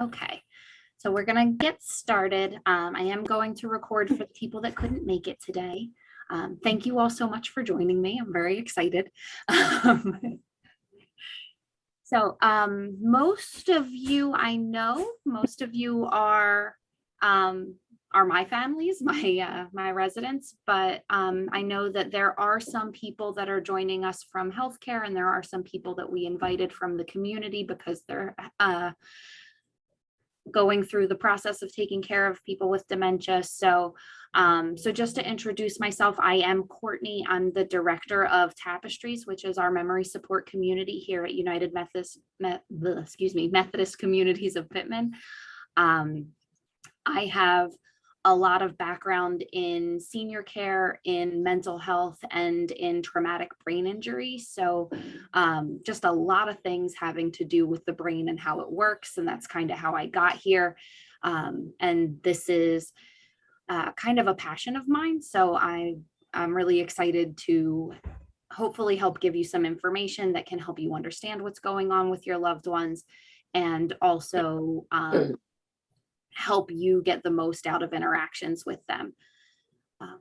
Okay, so we're gonna get started. I am going to record for the people that couldn't make it today. Thank you all so much for joining me. I'm very excited. Most of you I know, most of you are my families, my residents, but I know that there are some people that are joining us from healthcare, and there are some people that we invited from the community because they're going through the process of taking care of people with dementia. So just to introduce myself, I am Courtney. I'm the director of Tapestries, which is our memory support community here at United Methodist Communities of Pittman. I have a lot of background in senior care, in mental health, and in traumatic brain injury. So just a lot of things having to do with the brain and how it works. And that's kind of how I got here. And this is kind of a passion of mine. So I'm really excited to hopefully help give you some information that can help you understand what's going on with your loved ones, and also help you get the most out of interactions with them.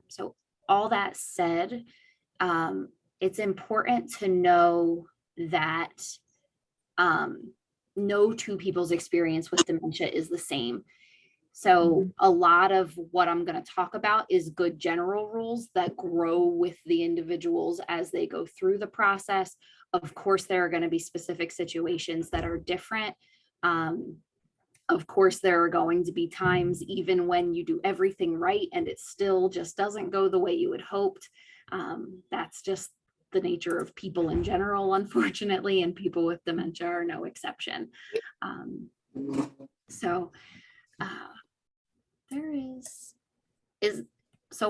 So all that said, it's important to know that no two people's experience with dementia is the same. So a lot of what I'm going to talk about is good general rules that grow with the individuals as they go through the process. Of course, there are going to be specific situations that are different. Of course, there are going to be times even when you do everything right and it still just doesn't go the way you had hoped. That's just the nature of people in general, unfortunately, and people with dementia are no exception. So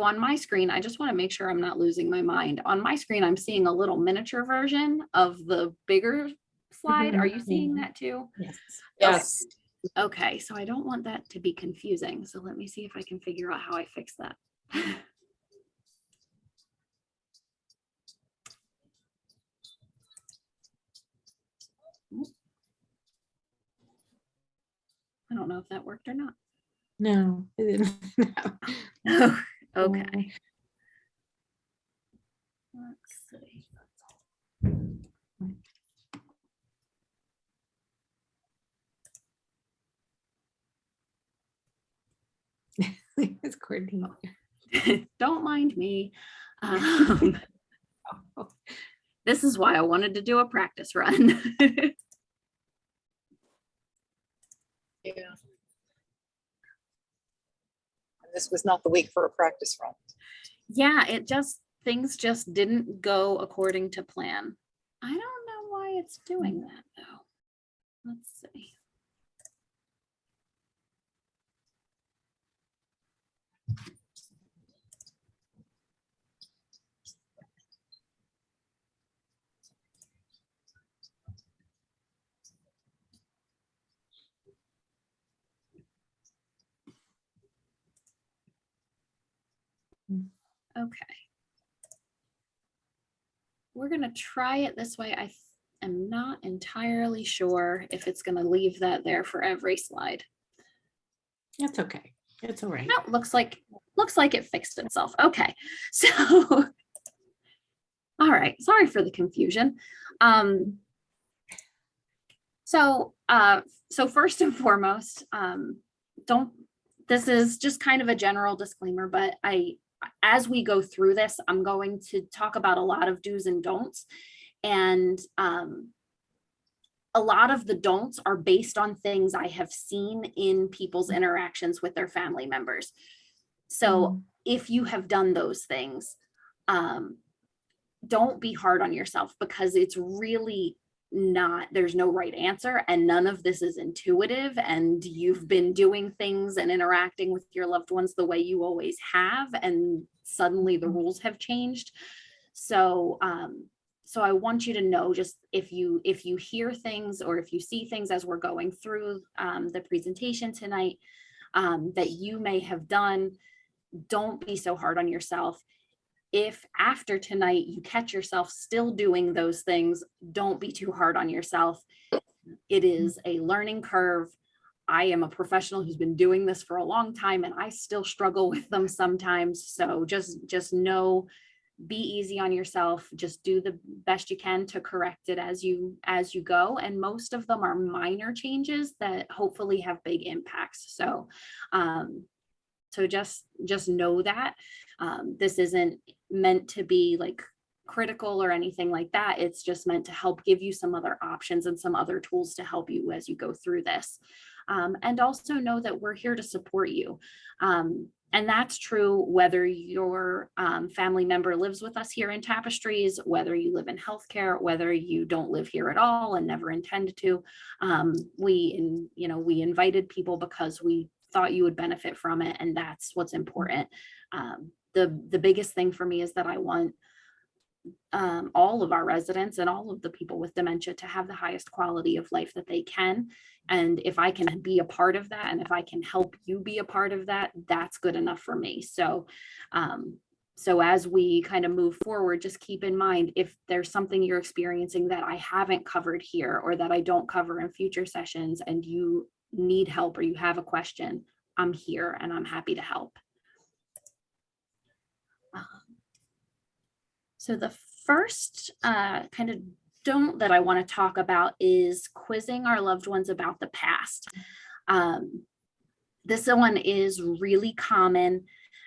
on my screen, I just want to make sure I'm not losing my mind. On my screen, I'm seeing a little miniature version of the bigger slide. Are you seeing that too? Yes. Yes. Okay, so I don't want that to be confusing. So let me see if I can figure out how I fix that. I don't know if that worked or not. No, it didn't. No. Okay. Let's see. It's Courtney. Don't mind me. This is why I wanted to do a practice run. Yeah. This was not the week for a practice run. Yeah, things just didn't go according to plan. I don't know why it's doing that though. Let's see. Okay. We're going to try it this way. I am not entirely sure if it's going to leave that there for every slide. That's okay. It's all right. No, looks like it fixed itself. Okay. So, all right. Sorry for the confusion. So first and foremost, this is just kind of a general disclaimer, but as we go through this, I'm going to talk about a lot of do's and don'ts. And a lot of the don'ts are based on things I have seen in people's interactions with their family members. So if you have done those things, don't be hard on yourself, because it's really not, there's no right answer, and none of this is intuitive, and you've been doing things and interacting with your loved ones the way you always have, and suddenly the rules have changed. So I want you to know, just if you hear things or if you see things as we're going through the presentation tonight that you may have done, don't be so hard on yourself. If after tonight you catch yourself still doing those things, don't be too hard on yourself. It is a learning curve. I am a professional who's been doing this for a long time, and I still struggle with them sometimes. So just know, be easy on yourself, just do the best you can to correct it as you go. And most of them are minor changes that hopefully have big impacts. So just know that this isn't meant to be like critical or anything like that. It's just meant to help give you some other options and some other tools to help you as you go through this. And also know that we're here to support you. And that's true whether your family member lives with us here in Tapestries, whether you live in healthcare, whether you don't live here at all and never intend to. We invited people because we thought you would benefit from it, and that's what's important. The biggest thing for me is that I want all of our residents and all of the people with dementia to have the highest quality of life that they can. And if I can be a part of that, and if I can help you be a part of that, that's good enough for me. So as we kind of move forward, just keep in mind, if there's something you're experiencing that I haven't covered here or that I don't cover in future sessions and you need help or you have a question, I'm here and I'm happy to help. So the first kind of don't that I want to talk about is quizzing our loved ones about the past. This one is really common,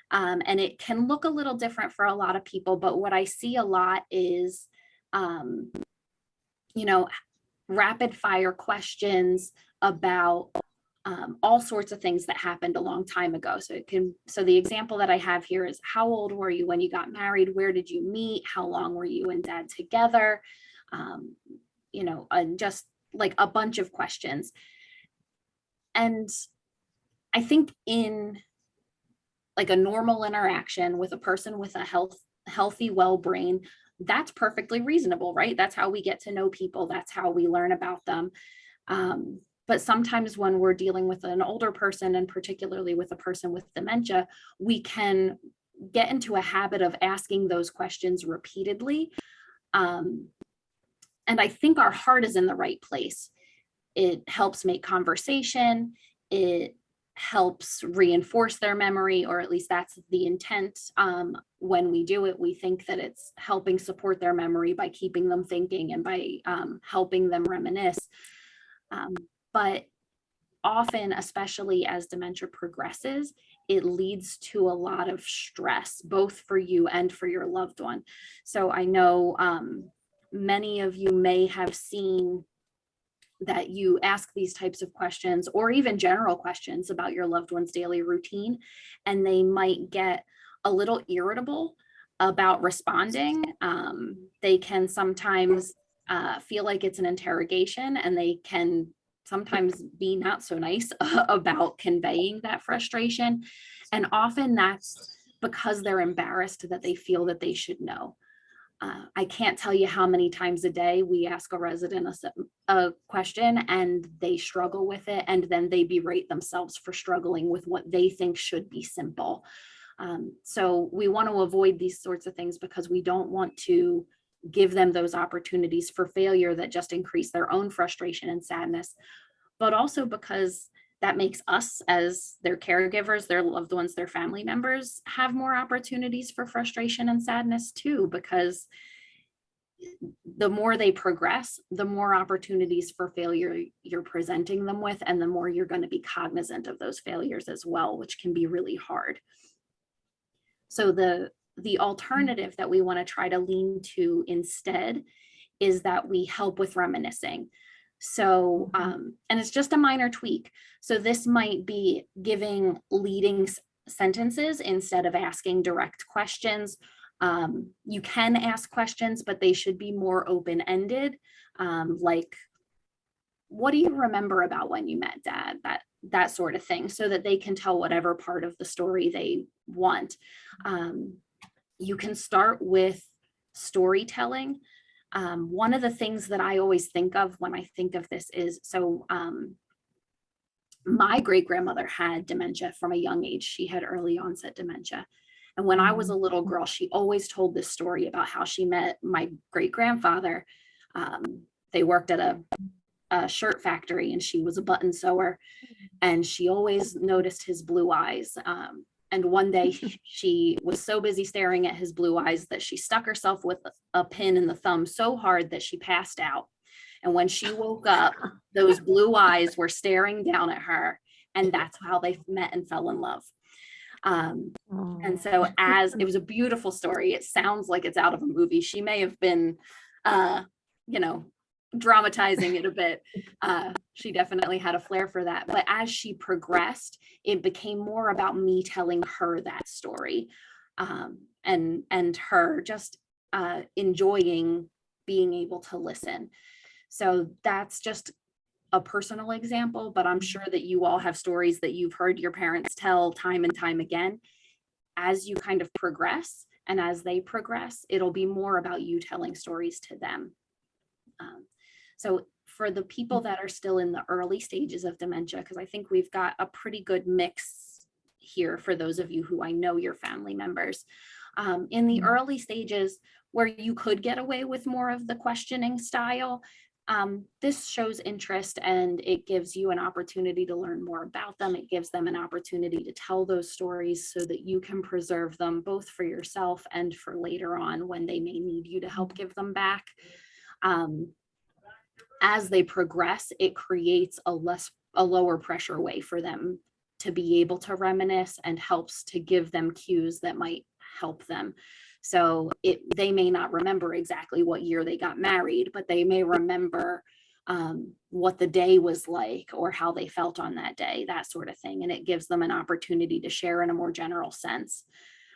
and it can look a little different for a lot of people, but what I see a lot is, rapid fire questions about all sorts of things that happened a long time ago. So the example that I have here is, how old were you when you got married? Where did you meet? How long were you and dad together? And just like a bunch of questions. And I think in like a normal interaction with a person with a healthy, well brain, that's perfectly reasonable, right? That's how we get to know people. That's how we learn about them. But sometimes when we're dealing with an older person, and particularly with a person with dementia, we can get into a habit of asking those questions repeatedly. And I think our heart is in the right place. It helps make conversation. It helps reinforce their memory, or at least that's the intent. When we do it, we think that it's helping support their memory by keeping them thinking and by helping them reminisce. But often, especially as dementia progresses, it leads to a lot of stress, both for you and for your loved one. So I know many of you may have seen that you ask these types of questions, or even general questions about your loved one's daily routine, and they might get a little irritable about responding. They can sometimes feel like it's an interrogation, and they can sometimes be not so nice about conveying that frustration. And often that's because they're embarrassed that they feel that they should know. I can't tell you how many times a day we ask a resident a question and they struggle with it, and then they berate themselves for struggling with what they think should be simple. So we want to avoid these sorts of things because we don't want to give them those opportunities for failure that just increase their own frustration and sadness, but also because that makes us, as their caregivers, their loved ones, their family members, have more opportunities for frustration and sadness too, because the more they progress, the more opportunities for failure you're presenting them with, and the more you're going to be cognizant of those failures as well, which can be really hard. So the alternative that we want to try to lean to instead is that we help with reminiscing. So, and it's just a minor tweak. So this might be giving leading sentences instead of asking direct questions. You can ask questions, but they should be more open-ended. Like, what do you remember about when you met dad? That sort of thing, so that they can tell whatever part of the story they want. You can start with storytelling. One of the things that I always think of when I think of this is, my great-grandmother had dementia from a young age. She had early onset dementia. And when I was a little girl, she always told this story about how she met my great-grandfather. They worked at a shirt factory, and she was a button sewer. and she always noticed his blue eyes. And one day she was so busy staring at his blue eyes that she stuck herself with a pin in the thumb so hard that she passed out. And when she woke up, those blue eyes were staring down at her, and that's how they met and fell in love. And so as it was a beautiful story, it sounds like it's out of a movie. She may have been, dramatizing it a bit. She definitely had a flair for that. But as she progressed, it became more about me telling her that story, and her just enjoying being able to listen. So that's just a personal example, but I'm sure that you all have stories that you've heard your parents tell time and time again. As you kind of progress and as they progress, it'll be more about you telling stories to them. So for the people that are still in the early stages of dementia, because I think we've got a pretty good mix here for those of you who I know your family members. In the early stages where you could get away with more of the questioning style, this shows interest and it gives you an opportunity to learn more about them. It gives them an opportunity to tell those stories so that you can preserve them both for yourself and for later on when they may need you to help give them back. As they progress, it creates a lower pressure way for them to be able to reminisce and helps to give them cues that might help them. So they may not remember exactly what year they got married, but they may remember what the day was like or how they felt on that day, that sort of thing. And it gives them an opportunity to share in a more general sense.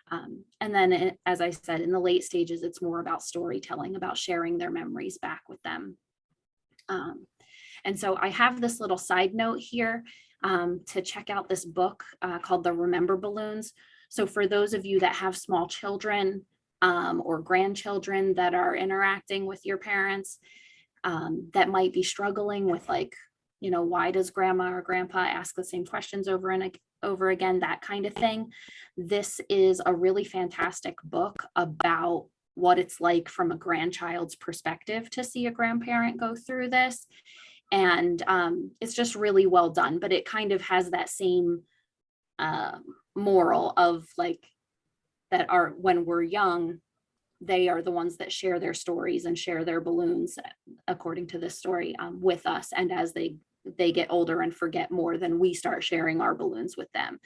And then, as I said, in the late stages, it's more about storytelling, about sharing their memories back with them. And so I have this little side note here to check out this book called The Remember Balloons. So for those of you that have small children or grandchildren that are interacting with your parents that might be struggling with, like, why does grandma or grandpa ask the same questions over and over again, that kind of thing. This is a really fantastic book about what it's like from a grandchild's perspective to see a grandparent go through this. And it's just really well done, but it kind of has that same moral of like that are when we're young, they are the ones that share their stories and share their balloons, according to this story, with us. And as they get older and forget more, then we start sharing our balloons with them.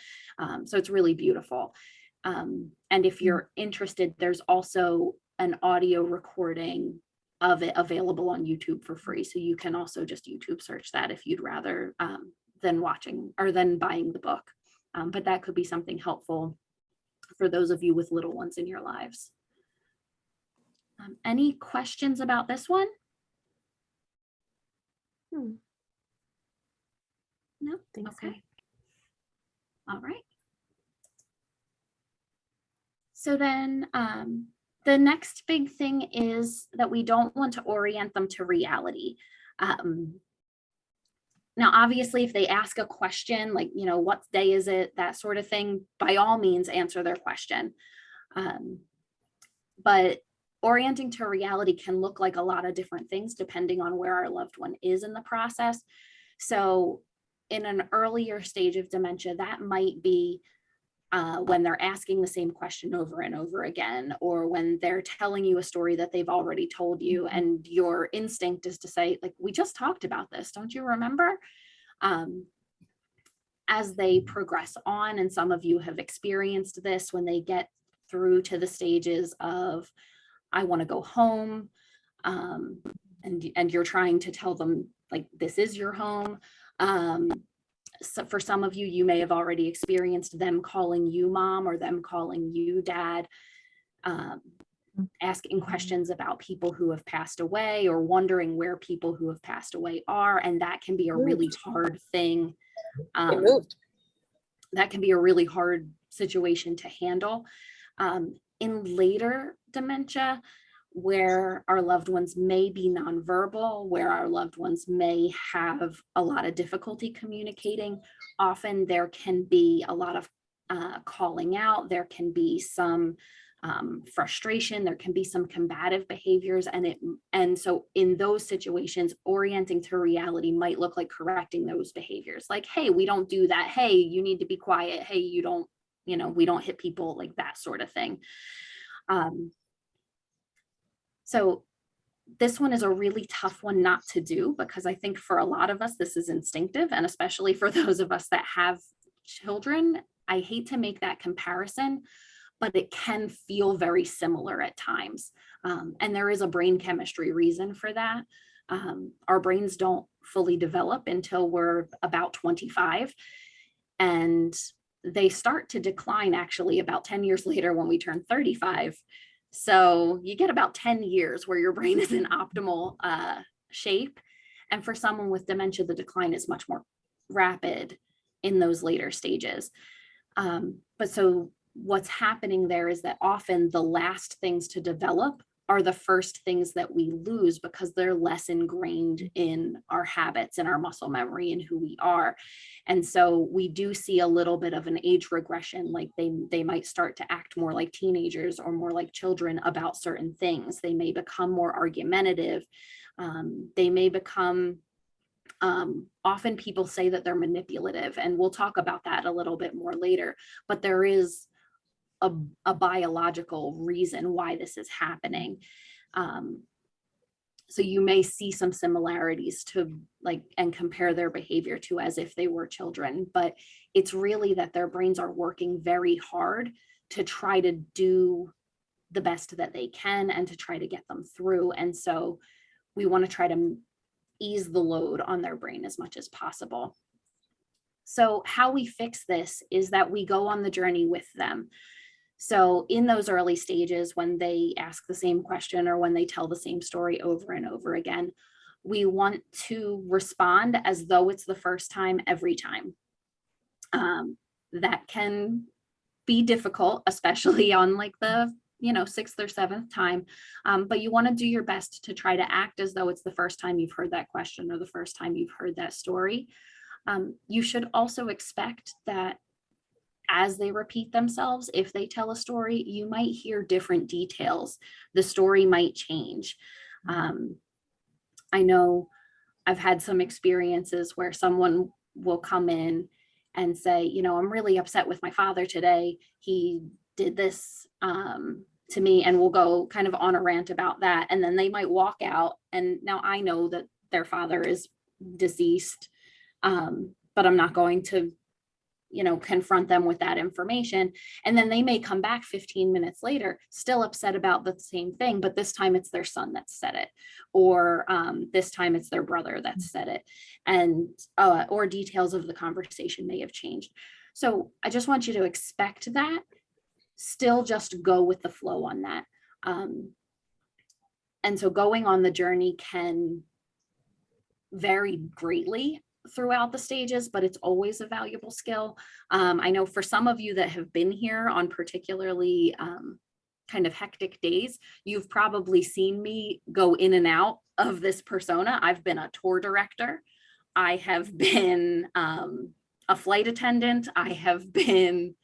So it's really beautiful. And if you're interested, there's also an audio recording of it available on YouTube for free. So you can also just YouTube search that if you'd rather than watching or than buying the book. But that could be something helpful for those of you with little ones in your lives. Any questions about this one? No? Okay. All right. So then the next big thing is that we don't want to orient them to reality. Now, obviously, if they ask a question like, what day is it, that sort of thing, by all means, answer their question. But orienting to reality can look like a lot of different things depending on where our loved one is in the process. So in an earlier stage of dementia, that might be when they're asking the same question over and over again, or when they're telling you a story that they've already told you, and your instinct is to say, like, we just talked about this, don't you remember? As they progress on, and some of you have experienced this, when they get through to the stages of, I want to go home, and you're trying to tell them, like, this is your home. So for some of you, you may have already experienced them calling you mom or them calling you dad, asking questions about people who have passed away or wondering where people who have passed away are. And that can be a really hard thing. That can be a really hard situation to handle. In later dementia, where our loved ones may be nonverbal, where our loved ones may have a lot of difficulty communicating, often there can be a lot of calling out. There can be some frustration, there can be some combative behaviors, and so in those situations, orienting to reality might look like correcting those behaviors. Like, hey, we don't do that. Hey, you need to be quiet. Hey, you don't, we don't hit people, like that sort of thing. So this one is a really tough one not to do, because I think for a lot of us, this is instinctive, and especially for those of us that have children, I hate to make that comparison, but it can feel very similar at times. And there is a brain chemistry reason for that. Our brains don't fully develop until we're about 25, and they start to decline actually about 10 years later when we turn 35. So you get about 10 years where your brain is in optimal shape. And for someone with dementia, the decline is much more rapid in those later stages. But so what's happening there is that often the last things to develop are the first things that we lose, because they're less ingrained in our habits and our muscle memory and who we are. And so we do see a little bit of an age regression, like they might start to act more like teenagers or more like children about certain things. They may become more argumentative. They may become, often people say that they're manipulative, and we'll talk about that a little bit more later, but there is a biological reason why this is happening. So you may see some similarities to and compare their behavior to as if they were children, but it's really that their brains are working very hard to try to do the best that they can and to try to get them through. And so we want to try to ease the load on their brain as much as possible. So how we fix this is that we go on the journey with them. So in those early stages, when they ask the same question or when they tell the same story over and over again, we want to respond as though it's the first time every time. That can be difficult, especially on the 6th or 7th time. But you want to do your best to try to act as though it's the first time you've heard that question or the first time you've heard that story. You should also expect that as they repeat themselves, if they tell a story, you might hear different details. The story might change. I know I've had some experiences where someone will come in and say, I'm really upset with my father today. He did this to me, and we'll go kind of on a rant about that. And then they might walk out, and now I know that their father is deceased, but I'm not going to confront them with that information. And then they may come back 15 minutes later, still upset about the same thing, but this time it's their son that said it, or this time it's their brother that said it, and or details of the conversation may have changed. So I just want you to expect that, still just go with the flow on that. And so going on the journey can vary greatly throughout the stages, but it's always a valuable skill. I know for some of you that have been here on particularly kind of hectic days, you've probably seen me go in and out of this persona. I've been a tour director. I have been a flight attendant. I have been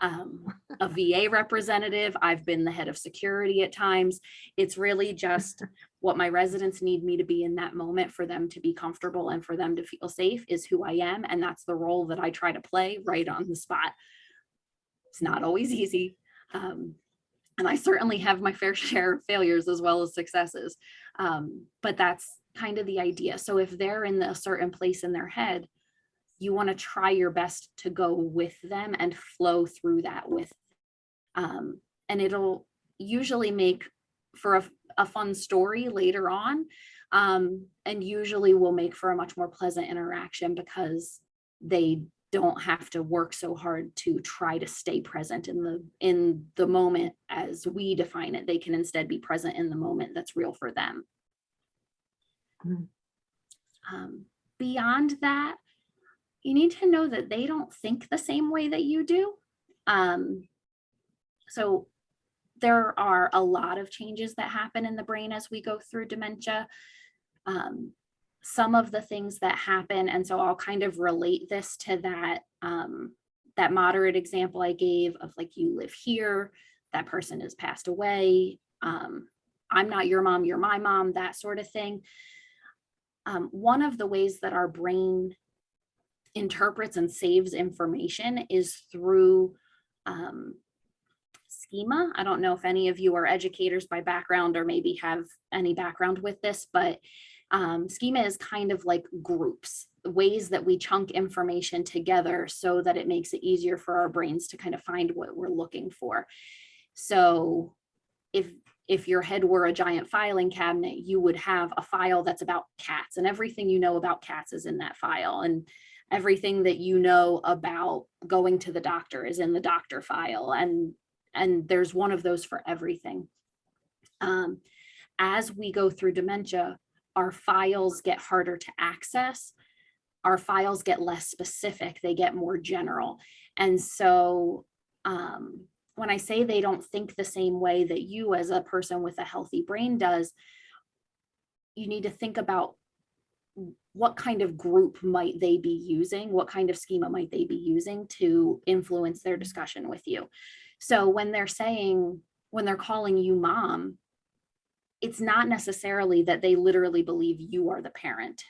a VA representative. I've been the head of security at times. It's really just what my residents need me to be in that moment for them to be comfortable and for them to feel safe is who I am. And that's the role that I try to play right on the spot. It's not always easy. And I certainly have my fair share of failures as well as successes. But that's kind of the idea. So if they're in a certain place in their head, you want to try your best to go with them and flow through that with them. And it'll usually make for a fun story later on, and usually will make for a much more pleasant interaction because they don't have to work so hard to try to stay present in the moment as we define it. They can instead be present in the moment that's real for them. Beyond that, you need to know that they don't think the same way that you do. So there are a lot of changes that happen in the brain as we go through dementia. Some of the things that happen, and so I'll kind of relate this to that, that moderate example I gave of you live here, that person has passed away. I'm not your mom, you're my mom, that sort of thing. One of the ways that our brain interprets and saves information is through schema. I don't know if any of you are educators by background or maybe have any background with this, but schema is kind of like groups, ways that we chunk information together so that it makes it easier for our brains to kind of find what we're looking for. So if your head were a giant filing cabinet, you would have a file that's about cats, and everything you know about cats is in that file, and everything that you know about going to the doctor is in the doctor file, and there's one of those for everything. As we go through dementia, our files get harder to access. Our files get less specific, they get more general. And so when I say they don't think the same way that you as a person with a healthy brain does, you need to think about what kind of group might they be using, what kind of schema might they be using to influence their discussion with you. So when they're calling you mom, it's not necessarily that they literally believe you are the parent.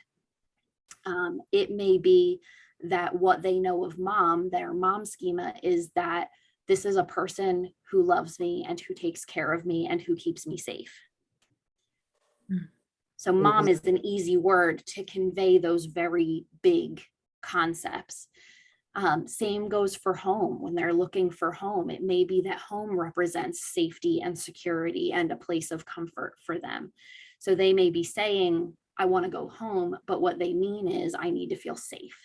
It may be that what they know of mom, their mom schema, is that this is a person who loves me and who takes care of me and who keeps me safe. So mom is an easy word to convey those very big concepts. Same goes for home. When they're looking for home, it may be that home represents safety and security and a place of comfort for them. So they may be saying, I want to go home, but what they mean is I need to feel safe.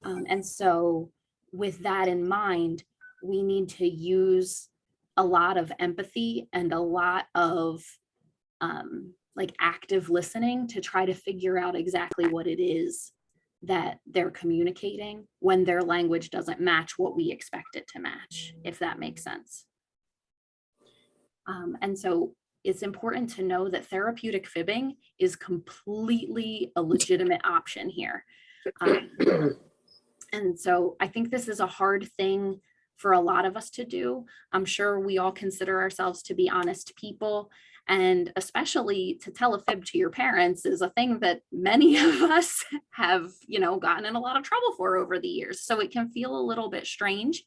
And so with that in mind, we need to use a lot of empathy and a lot of like active listening to try to figure out exactly what it is that they're communicating when their language doesn't match what we expect it to match, if that makes sense. And so it's important to know that therapeutic fibbing is completely a legitimate option here. And so I think this is a hard thing for a lot of us to do. I'm sure we all consider ourselves to be honest people, and especially to tell a fib to your parents is a thing that many of us have, gotten in a lot of trouble for over the years. So it can feel a little bit strange.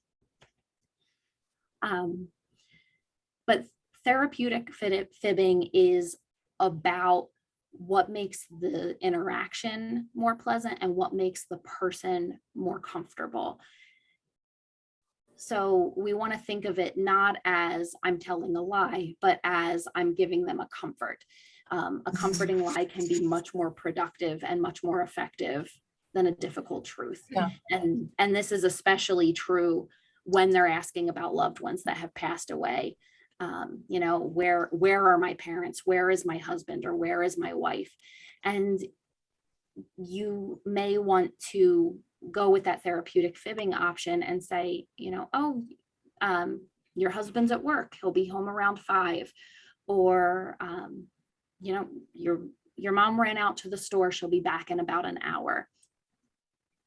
But therapeutic fibbing is about what makes the interaction more pleasant and what makes the person more comfortable. So we want to think of it not as I'm telling a lie, but as I'm giving them a comfort. A comforting lie can be much more productive and much more effective than a difficult truth. Yeah. And this is especially true when they're asking about loved ones that have passed away. Where are my parents? Where is my husband? Or where is my wife? And you may want to go with that therapeutic fibbing option and say, your husband's at work, he'll be home around 5, or your mom ran out to the store, she'll be back in about an hour.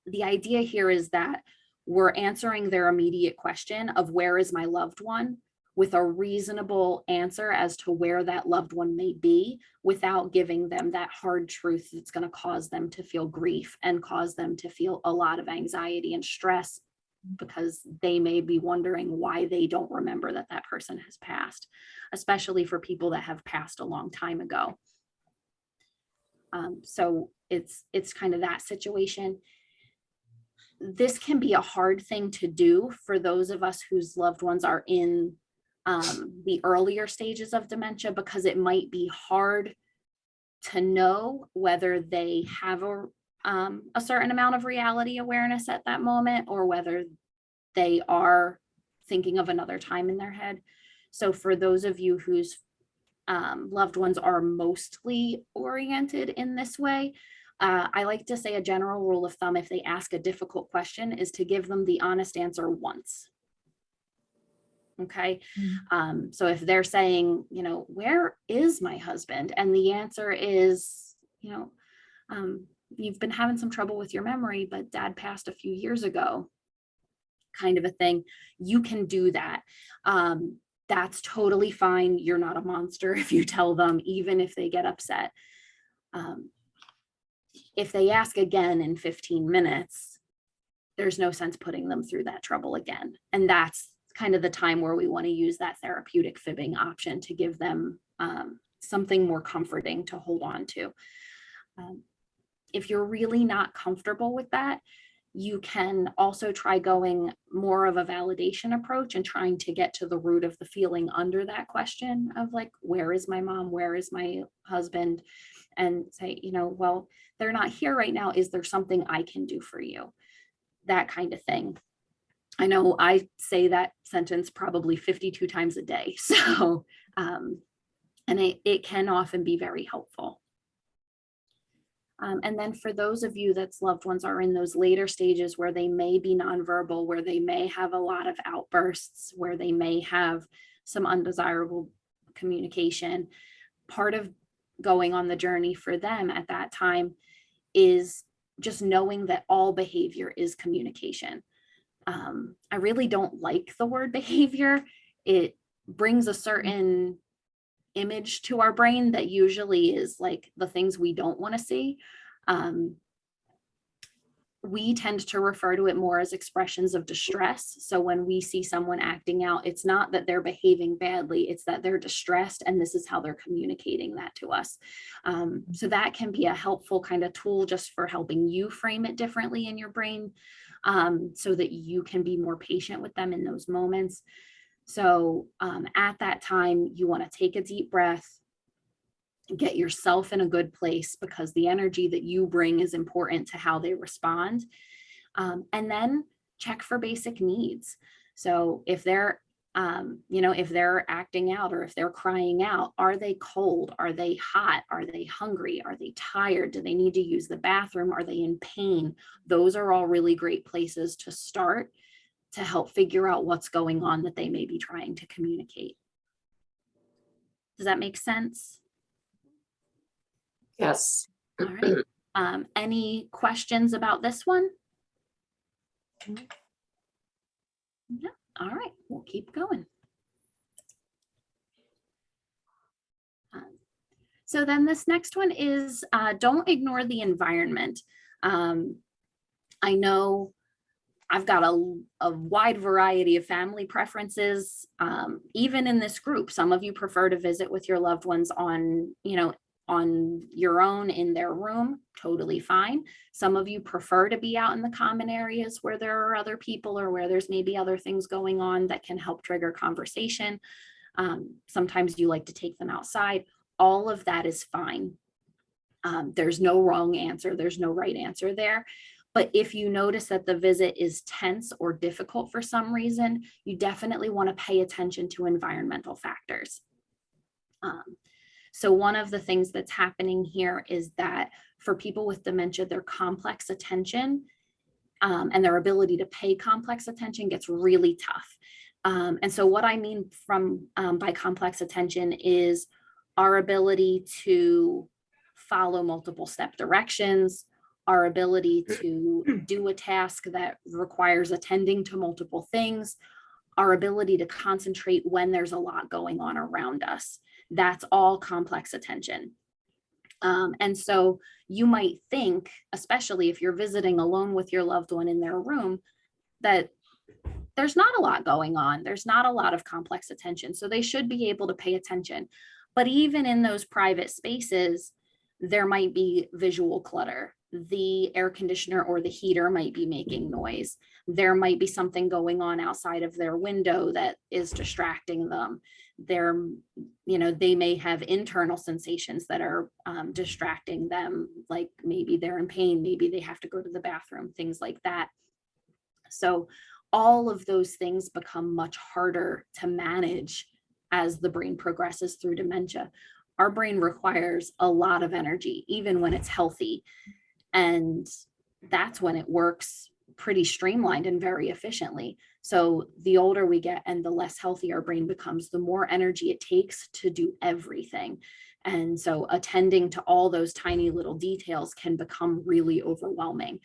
The idea here is that we're answering their immediate question of where is my loved one with a reasonable answer as to where that loved one may be, without giving them that hard truth that's going to cause them to feel grief and cause them to feel a lot of anxiety and stress, because they may be wondering why they don't remember that that person has passed, especially for people that have passed a long time ago. So it's kind of that situation. This can be a hard thing to do for those of us whose loved ones are in the earlier stages of dementia, because it might be hard to know whether they have a certain amount of reality awareness at that moment, or whether they are thinking of another time in their head. So for those of you whose loved ones are mostly oriented in this way, I like to say a general rule of thumb, if they ask a difficult question, is to give them the honest answer once. Okay. So if they're saying, where is my husband? And the answer is, you've been having some trouble with your memory, but dad passed a few years ago. kind of a thing, you can do that. That's totally fine. You're not a monster if you tell them, even if they get upset. If they ask again in 15 minutes, there's no sense putting them through that trouble again. And that's kind of the time where we want to use that therapeutic fibbing option to give them something more comforting to hold on to. If you're really not comfortable with that, you can also try going more of a validation approach and trying to get to the root of the feeling under that question of like, where is my mom? Where is my husband? And say, you know, well, they're not here right now. Is there something I can do for you? That kind of thing. I know I say that sentence probably 52 times a day. So, and it can often be very helpful. And then for those of you that's loved ones are in those later stages where they may be nonverbal, where they may have a lot of outbursts, where they may have some undesirable communication, part of going on the journey for them at that time is just knowing that all behavior is communication. I really don't like the word behavior. It brings a certain image to our brain that usually is like the things we don't want to see. We tend to refer to it more as expressions of distress. So when we see someone acting out, it's not that they're behaving badly, it's that they're distressed, and this is how they're communicating that to us. So that can be a helpful kind of tool just for helping you frame it differently in your brain, so that you can be more patient with them in those moments. So at that time, you want to take a deep breath, get yourself in a good place, because the energy that you bring is important to how they respond. And then check for basic needs. So if they're, if they're acting out or if they're crying out, are they cold? Are they hot? Are they hungry? Are they tired? Do they need to use the bathroom? Are they in pain? Those are all really great places to start to help figure out what's going on that they may be trying to communicate. Does that make sense? Yes. All right. Any questions about this one? No. All right, we'll keep going. So then this next one is don't ignore the environment. I know I've got a wide variety of family preferences. Even in this group, some of you prefer to visit with your loved ones on your own in their room, totally fine. Some of you prefer to be out in the common areas where there are other people or where there's maybe other things going on that can help trigger conversation. Sometimes you like to take them outside. All of that is fine. There's no wrong answer. There's no right answer there. But if you notice that the visit is tense or difficult for some reason, you definitely want to pay attention to environmental factors. So one of the things that's happening here is that for people with dementia, their complex attention and their ability to pay complex attention gets really tough. And so what I mean by complex attention is our ability to follow multiple step directions, our ability to do a task that requires attending to multiple things, our ability to concentrate when there's a lot going on around us. That's all complex attention. And so you might think, especially if you're visiting alone with your loved one in their room, that there's not a lot going on. There's not a lot of complex attention. So they should be able to pay attention. But even in those private spaces, there might be visual clutter. The air conditioner or the heater might be making noise. There might be something going on outside of their window that is distracting them. They may have internal sensations that are distracting them, like maybe they're in pain, maybe they have to go to the bathroom, things like that. So all of those things become much harder to manage as the brain progresses through dementia. Our brain requires a lot of energy, even when it's healthy. And that's when it works pretty streamlined and very efficiently. So the older we get and the less healthy our brain becomes, the more energy it takes to do everything. And so attending to all those tiny little details can become really overwhelming.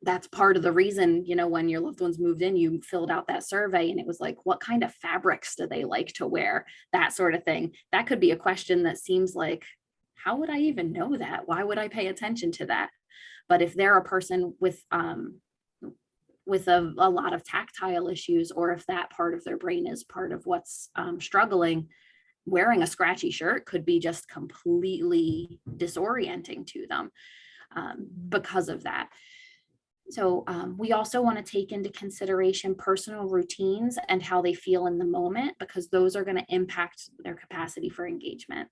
that's part of the reason, when your loved ones moved in, you filled out that survey and it was like, what kind of fabrics do they like to wear? That sort of thing. That could be a question that seems like, how would I even know that? Why would I pay attention to that? But if they're a person with a lot of tactile issues, or if that part of their brain is part of what's struggling, wearing a scratchy shirt could be just completely disorienting to them because of that. So we also want to take into consideration personal routines and how they feel in the moment, because those are going to impact their capacity for engagement.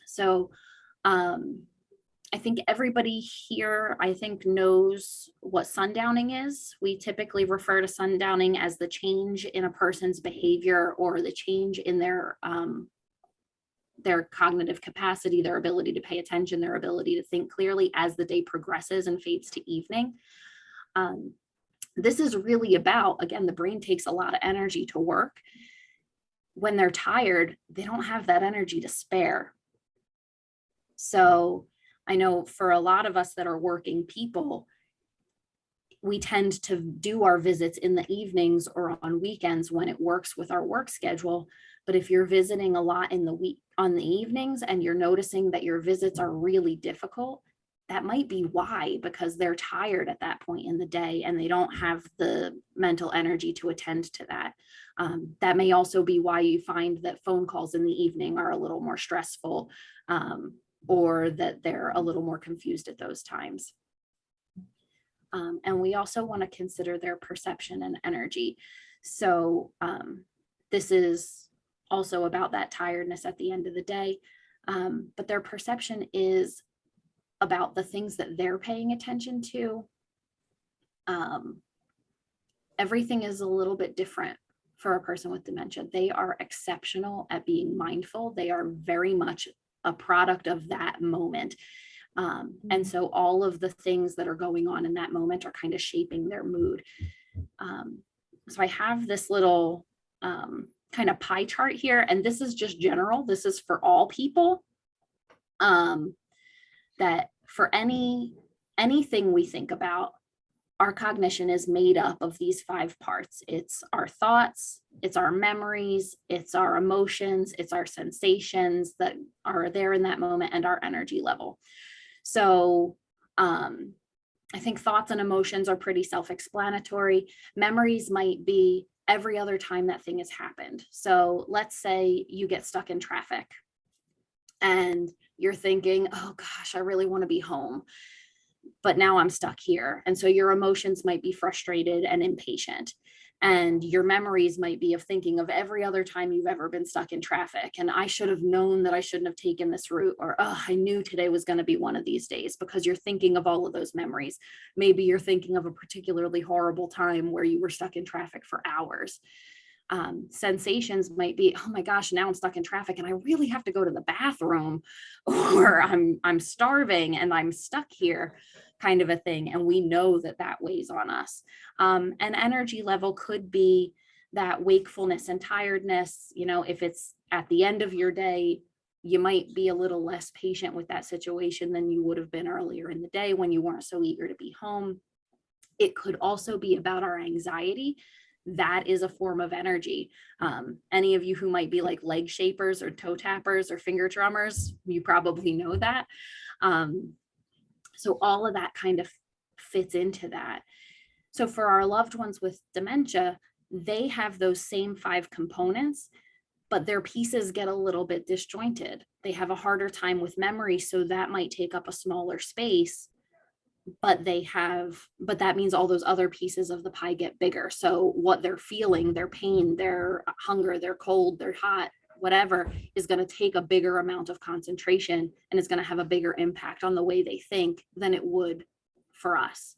So I think everybody here, knows what sundowning is. We typically refer to sundowning as the change in a person's behavior or the change in their cognitive capacity, their ability to pay attention, their ability to think clearly as the day progresses and fades to evening. This is really about, again, the brain takes a lot of energy to work. When they're tired, they don't have that energy to spare. So I know for a lot of us that are working people, we tend to do our visits in the evenings or on weekends when it works with our work schedule. But if you're visiting a lot in the week on the evenings and you're noticing that your visits are really difficult, that might be why, because they're tired at that point in the day and they don't have the mental energy to attend to that. That may also be why you find that phone calls in the evening are a little more stressful, or that they're a little more confused at those times. And we also want to consider their perception and energy. So this is also about that tiredness at the end of the day, but their perception is about the things that they're paying attention to. Everything is a little bit different for a person with dementia. They are exceptional at being mindful. They are very much a product of that moment. And so all of the things that are going on in that moment are kind of shaping their mood. So I have this little kind of pie chart here, and this is just general. This is for all people. That for anything we think about, our cognition is made up of these 5 parts. It's our thoughts, it's our memories, it's our emotions, it's our sensations that are there in that moment, and our energy level. So I think thoughts and emotions are pretty self-explanatory. Memories might be every other time that thing has happened. So let's say you get stuck in traffic and you're thinking, oh gosh, I really want to be home, but now I'm stuck here. And so your emotions might be frustrated and impatient. And your memories might be of thinking of every other time you've ever been stuck in traffic. And I should have known that I shouldn't have taken this route, or, oh, I knew today was going to be one of these days, because you're thinking of all of those memories. Maybe you're thinking of a particularly horrible time where you were stuck in traffic for hours. Sensations might be, oh my gosh, now I'm stuck in traffic and I really have to go to the bathroom, or I'm starving and I'm stuck here, kind of a thing. And we know that that weighs on us. An energy level could be that wakefulness and tiredness. If it's at the end of your day, you might be a little less patient with that situation than you would have been earlier in the day when you weren't so eager to be home. It could also be about our anxiety. That is a form of energy. Any of you who might be like leg shapers or toe tappers or finger drummers, you probably know that. So all of that kind of fits into that. So for our loved ones with dementia, they have those same 5 components, but their pieces get a little bit disjointed. They have a harder time with memory, so that might take up a smaller space. But that means all those other pieces of the pie get bigger. So what they're feeling, their pain, their hunger, their cold, their hot, whatever, is going to take a bigger amount of concentration, and it's going to have a bigger impact on the way they think than it would for us.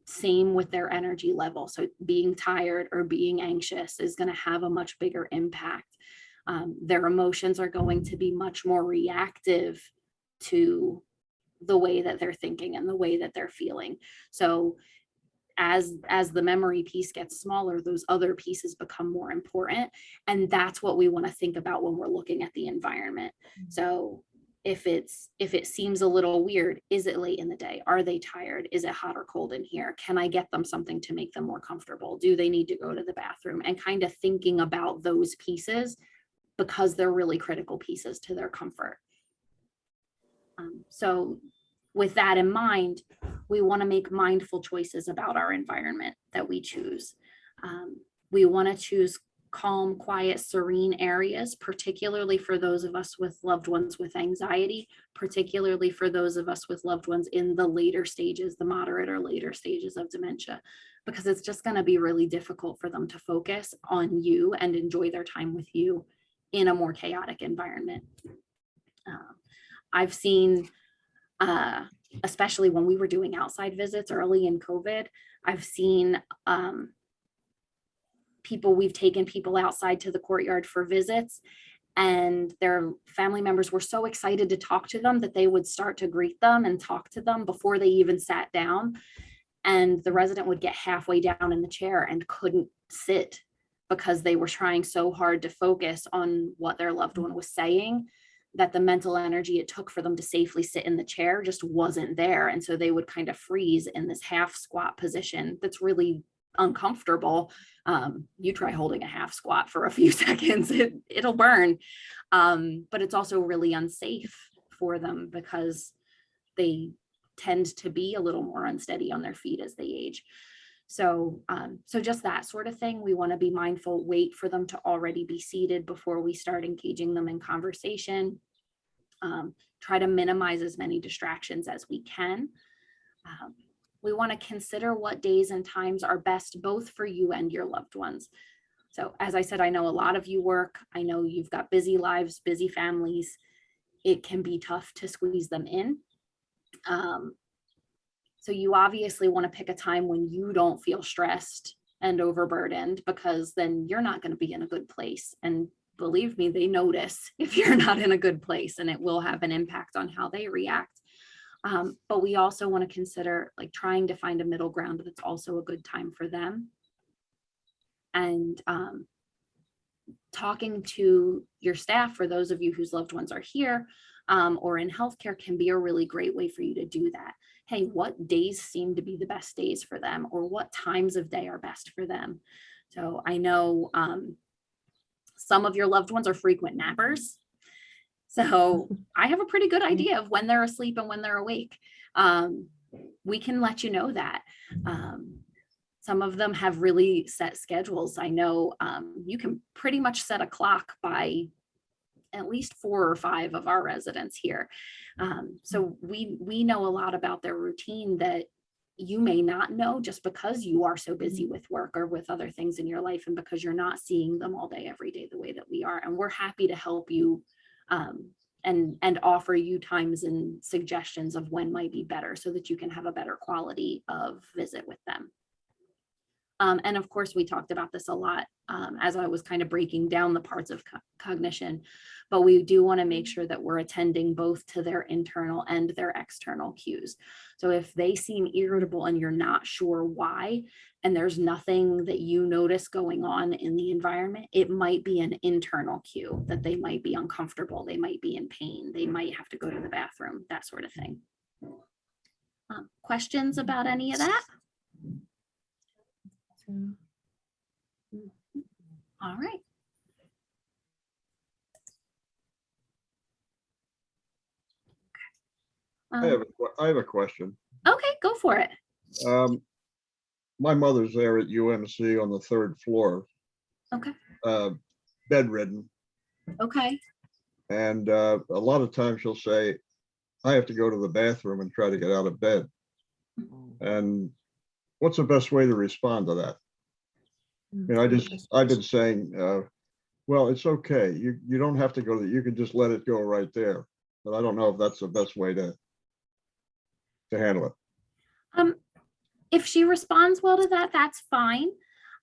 Same with their energy level. So being tired or being anxious is going to have a much bigger impact. Their emotions are going to be much more reactive to the way that they're thinking and the way that they're feeling. So as the memory piece gets smaller, those other pieces become more important. And that's what we want to think about when we're looking at the environment. So if it seems a little weird, is it late in the day? Are they tired? Is it hot or cold in here? Can I get them something to make them more comfortable? Do they need to go to the bathroom? And kind of thinking about those pieces, because they're really critical pieces to their comfort. So with that in mind, we want to make mindful choices about our environment that we choose. We want to choose calm, quiet, serene areas, particularly for those of us with loved ones with anxiety, particularly for those of us with loved ones in the later stages, the moderate or later stages of dementia, because it's just going to be really difficult for them to focus on you and enjoy their time with you in a more chaotic environment. I've seen, especially when we were doing outside visits early in COVID, I've seen we've taken people outside to the courtyard for visits, and their family members were so excited to talk to them that they would start to greet them and talk to them before they even sat down. And the resident would get halfway down in the chair and couldn't sit because they were trying so hard to focus on what their loved one was saying, that the mental energy it took for them to safely sit in the chair just wasn't there. And so they would kind of freeze in this half squat position that's really uncomfortable. You try holding a half squat for a few seconds, it'll burn. But it's also really unsafe for them because they tend to be a little more unsteady on their feet as they age. So just that sort of thing, we want to be mindful, wait for them to already be seated before we start engaging them in conversation. Try to minimize as many distractions as we can. We want to consider what days and times are best both for you and your loved ones. So as I said, I know a lot of you work. I know you've got busy lives, busy families. It can be tough to squeeze them in. So you obviously want to pick a time when you don't feel stressed and overburdened, because then you're not going to be in a good place. And believe me, they notice if you're not in a good place, and it will have an impact on how they react. But we also want to consider like trying to find a middle ground that's also a good time for them. And talking to your staff, for those of you whose loved ones are here or in healthcare, can be a really great way for you to do that. Hey, what days seem to be the best days for them, or what times of day are best for them? So I know some of your loved ones are frequent nappers. So I have a pretty good idea of when they're asleep and when they're awake. We can let you know that. Some of them have really set schedules. I know you can pretty much set a clock by at least 4 or 5 of our residents here. So we know a lot about their routine that you may not know, just because you are so busy with work or with other things in your life, and because you're not seeing them all day, every day, the way that we are. And we're happy to help you and offer you times and suggestions of when might be better, so that you can have a better quality of visit with them. And of course, we talked about this a lot as I was kind of breaking down the parts of cognition, but we do want to make sure that we're attending both to their internal and their external cues. So if they seem irritable and you're not sure why, and there's nothing that you notice going on in the environment, it might be an internal cue that they might be uncomfortable, they might be in pain, they might have to go to the bathroom, that sort of thing. Questions about any of that? All right. I have a question. Okay, go for it. My mother's there at UMC on the 3rd floor, Okay. bedridden. Okay. And a lot of times she'll say, I have to go to the bathroom and try to get out of bed. And what's the best way to respond to that? I've been saying, well, it's okay. You don't have to go you can just let it go right there. But I don't know if that's the best way to handle it. If she responds well to that, that's fine.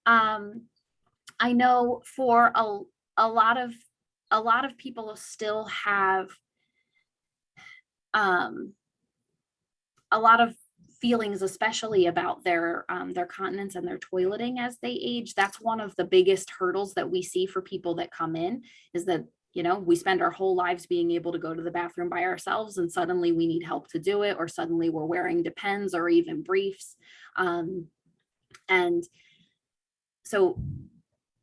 I know for a lot of people still have a lot of feelings, especially about their continence and their toileting as they age. That's one of the biggest hurdles that we see for people that come in, is that You know, we spend our whole lives being able to go to the bathroom by ourselves, and suddenly we need help to do it, or suddenly we're wearing Depends or even briefs. And so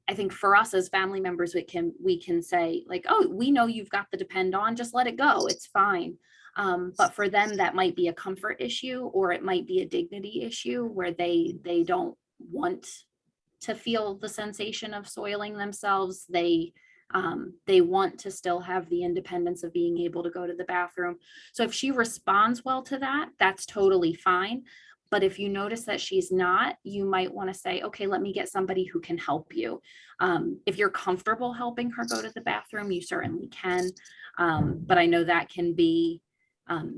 I think for us as family members, we can say like, oh, we know you've got the Depend on, just let it go, it's fine. But for them, that might be a comfort issue, or it might be a dignity issue where they don't want to feel the sensation of soiling themselves. They want to still have the independence of being able to go to the bathroom. So if she responds well to that, that's totally fine. But if you notice that she's not, you might want to say, okay, let me get somebody who can help you. If you're comfortable helping her go to the bathroom, you certainly can. But I know that can be,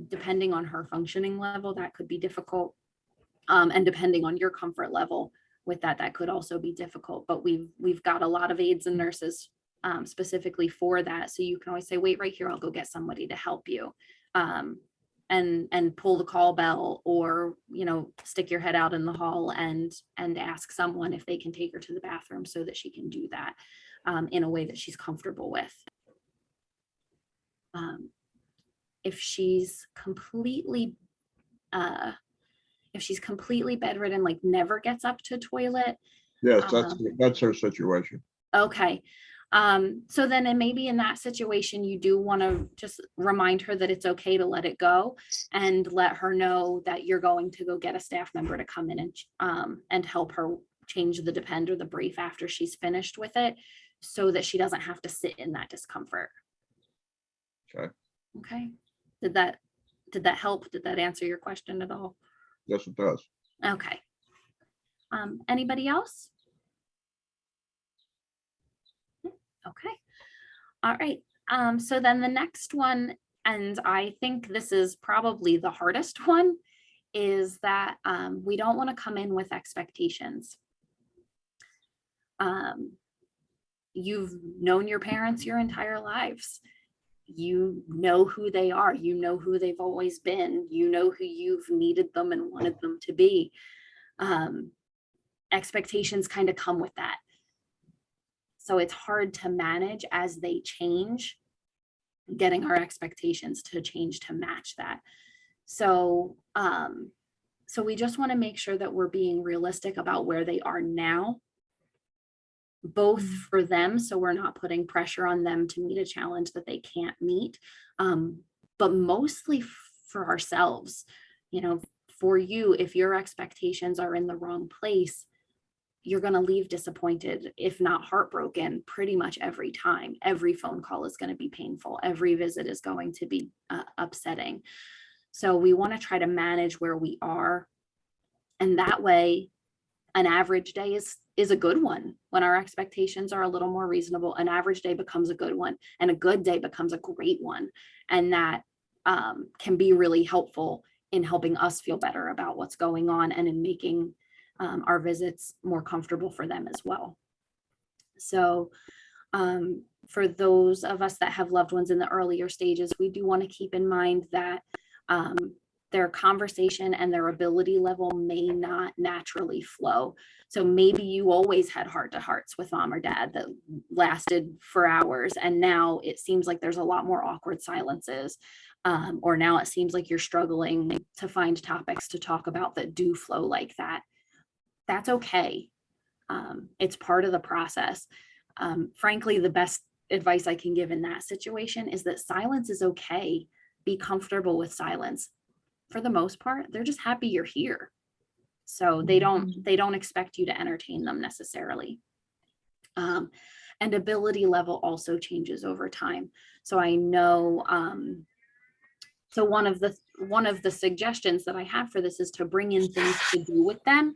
depending on her functioning level, that could be difficult. And depending on your comfort level with that, that could also be difficult. But we've got a lot of aides and nurses specifically for that. So you can always say, wait right here, I'll go get somebody to help you. And pull the call bell, or, you know, stick your head out in the hall and ask someone if they can take her to the bathroom so that she can do that in a way that she's comfortable with. If she's completely bedridden, like never gets up to toilet. Yes, that's her situation. Okay. So then and maybe in that situation, you do want to just remind her that it's okay to let it go, and let her know that you're going to go get a staff member to come in and help her change the Depend or the brief after she's finished with it, so that she doesn't have to sit in that discomfort. Okay. Okay. Did that help? Did that answer your question at all? Yes, it does. Okay. Anybody else? Okay. All right. So then the next one, and I think this is probably the hardest one, is that we don't want to come in with expectations. You've known your parents your entire lives. You know who they are. You know who they've always been. You know who you've needed them and wanted them to be. Expectations kind of come with that. So it's hard to manage as they change, getting our expectations to change to match that. So, so we just want to make sure that we're being realistic about where they are now, both for them, so we're not putting pressure on them to meet a challenge that they can't meet, but mostly for ourselves. You know, for you, if your expectations are in the wrong place, you're going to leave disappointed, if not heartbroken, pretty much every time. Every phone call is going to be painful. Every visit is going to be upsetting. So we want to try to manage where we are. And that way, an average day is a good one. When our expectations are a little more reasonable, an average day becomes a good one, and a good day becomes a great one. And that can be really helpful in helping us feel better about what's going on, and in making our visits more comfortable for them as well. So for those of us that have loved ones in the earlier stages, we do want to keep in mind that their conversation and their ability level may not naturally flow. So maybe you always had heart-to-hearts with mom or dad that lasted for hours, and now it seems like there's a lot more awkward silences. Or now it seems like you're struggling to find topics to talk about that do flow like that. That's okay. It's part of the process. Frankly, the best advice I can give in that situation is that silence is okay. Be comfortable with silence. For the most part, they're just happy you're here. So they don't expect you to entertain them necessarily. And ability level also changes over time. So I know, so one of the suggestions that I have for this is to bring in things to do with them,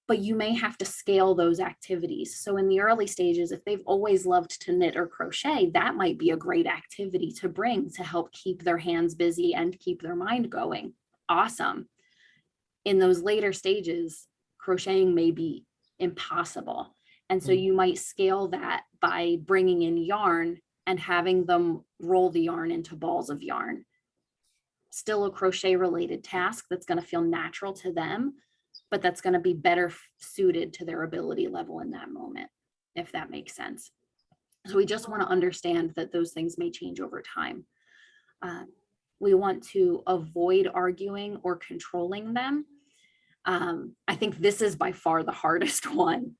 but you may have to scale those activities. So in the early stages, if they've always loved to knit or crochet, that might be a great activity to bring to help keep their hands busy and keep their mind going. Awesome. In those later stages, crocheting may be impossible. And so you might scale that by bringing in yarn and having them roll the yarn into balls of yarn. Still a crochet related task that's going to feel natural to them, but that's going to be better suited to their ability level in that moment, if that makes sense. So we just want to understand that those things may change over time. We want to avoid arguing or controlling them. I think this is by far the hardest one.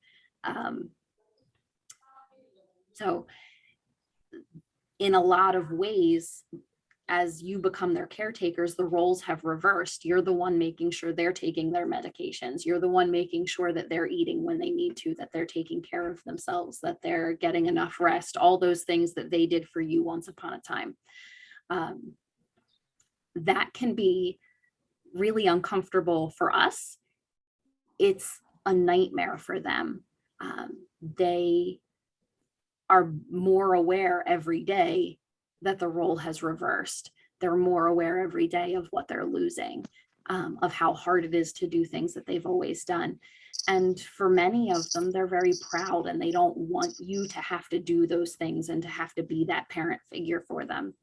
So in a lot of ways, as you become their caretakers, the roles have reversed. You're the one making sure they're taking their medications. You're the one making sure that they're eating when they need to, that they're taking care of themselves, that they're getting enough rest, all those things that they did for you once upon a time. That can be really uncomfortable for us. It's a nightmare for them. They are more aware every day that the role has reversed. They're more aware every day of what they're losing, of how hard it is to do things that they've always done. And for many of them, they're very proud and they don't want you to have to do those things and to have to be that parent figure for them.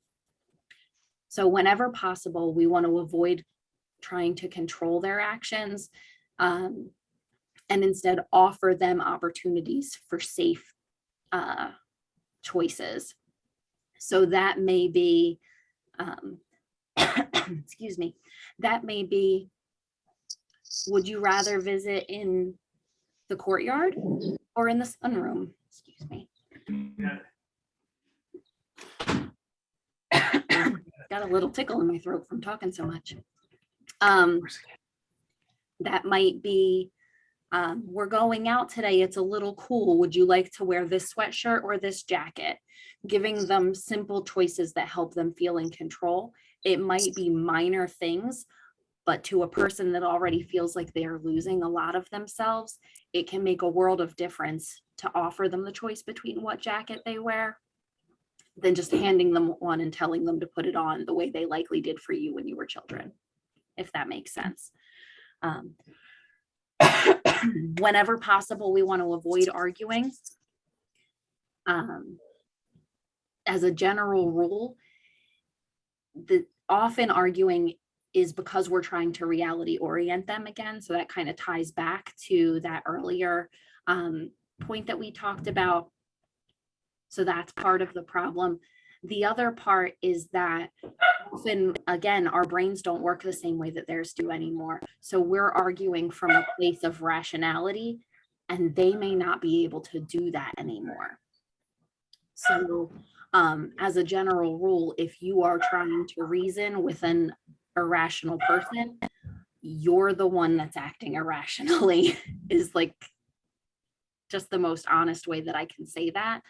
So whenever possible, we want to avoid trying to control their actions, and instead offer them opportunities for safe choices. So that may be, excuse me, that may be, would you rather visit in the courtyard or in the sunroom? Excuse me. Got a little tickle in my throat from talking so much. That might be, we're going out today, it's a little cool. Would you like to wear this sweatshirt or this jacket? Giving them simple choices that help them feel in control. It might be minor things, but to a person that already feels like they are losing a lot of themselves, it can make a world of difference to offer them the choice between what jacket they wear than just handing them one and telling them to put it on the way they likely did for you when you were children, if that makes sense. Whenever possible, we want to avoid arguing. As a general rule, often arguing is because we're trying to reality orient them again. So that kind of ties back to that earlier point that we talked about. So that's part of the problem. The other part is that often, again, our brains don't work the same way that theirs do anymore. So we're arguing from a place of rationality, and they may not be able to do that anymore. So as a general rule, if you are trying to reason with an irrational person, you're the one that's acting irrationally is like just the most honest way that I can say that.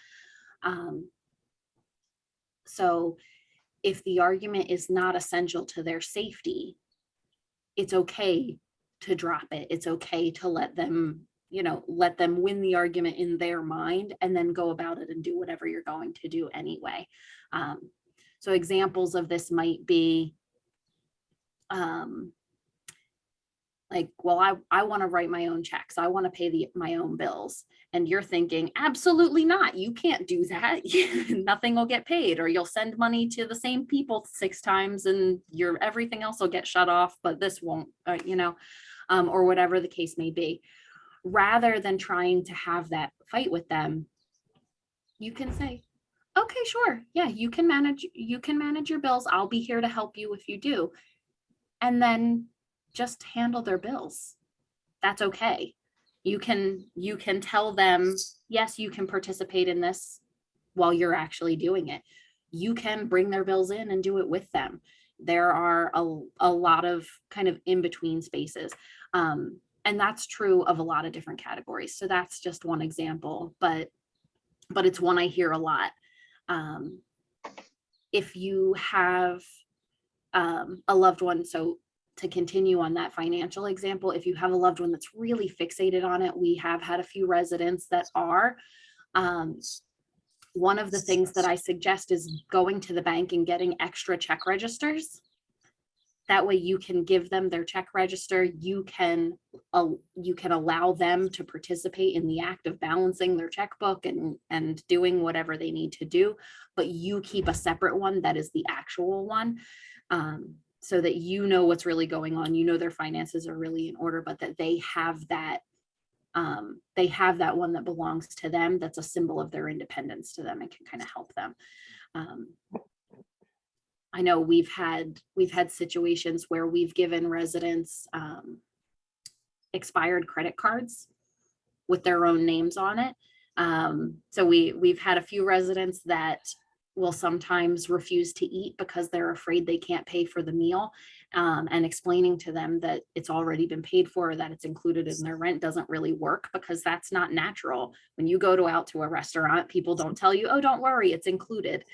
So if the argument is not essential to their safety, it's okay to drop it. It's okay to let them, let them win the argument in their mind and then go about it and do whatever you're going to do anyway. So examples of this might be like, well, I want to write my own checks. I want to pay my own bills. And you're thinking, absolutely not. You can't do that. Nothing will get paid, or you'll send money to the same people 6 times and everything else will get shut off, but this won't, or whatever the case may be. Rather than trying to have that fight with them, you can say, okay, sure. Yeah, you can manage your bills. I'll be here to help you if you do. And then just handle their bills. That's okay. You can tell them, yes, you can participate in this while you're actually doing it. You can bring their bills in and do it with them. There are a lot of kind of in-between spaces. And that's true of a lot of different categories. So that's just one example, but it's one I hear a lot. If you have a loved one, so to continue on that financial example, if you have a loved one that's really fixated on it, we have had a few residents that are. One of the things that I suggest is going to the bank and getting extra check registers. That way you can give them their check register. You can allow them to participate in the act of balancing their checkbook and doing whatever they need to do, but you keep a separate one that is the actual one. So that you know what's really going on, their finances are really in order, but that they have that they have that one that belongs to them, that's a symbol of their independence to them and can kind of help them. I know we've had situations where we've given residents expired credit cards with their own names on it. So we've had a few residents that will sometimes refuse to eat because they're afraid they can't pay for the meal, and explaining to them that it's already been paid for, that it's included in their rent doesn't really work, because that's not natural. When you go out to a restaurant, people don't tell you, oh, don't worry, it's included.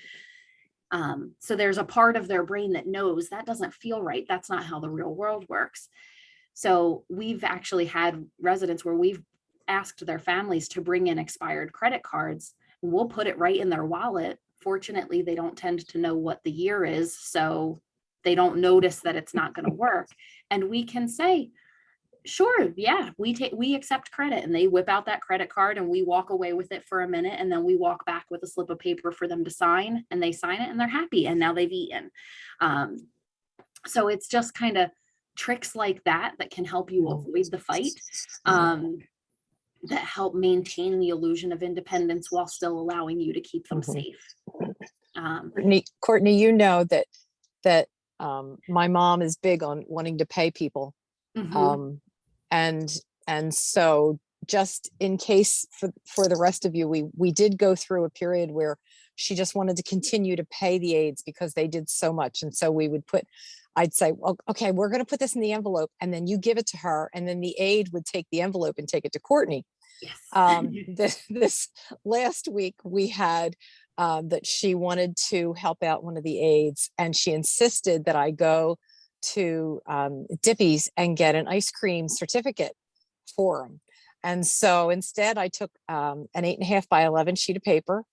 So there's a part of their brain that knows that doesn't feel right. That's not how the real world works. So we've actually had residents where we've asked their families to bring in expired credit cards, and we'll put it right in their wallet. Fortunately, they don't tend to know what the year is, so they don't notice that it's not going to work. And we can say, sure, yeah, we accept credit, and they whip out that credit card and we walk away with it for a minute, and then we walk back with a slip of paper for them to sign, and they sign it and they're happy, and now they've eaten. So it's just kind of tricks like that can help you avoid the fight, that help maintain the illusion of independence while still allowing you to keep them safe. Courtney, you know that my mom is big on wanting to pay people. Mhm. And so just in case for the rest of you, we did go through a period where she just wanted to continue to pay the aides because they did so much. And so I'd say, well, okay, we're going to put this in the envelope, and then you give it to her. And then the aide would take the envelope and take it to Courtney. Yes. This last week we had that she wanted to help out one of the aides, and she insisted that I go to Dippy's and get an ice cream certificate for him. And so instead I took an 8.5 by 11 sheet of paper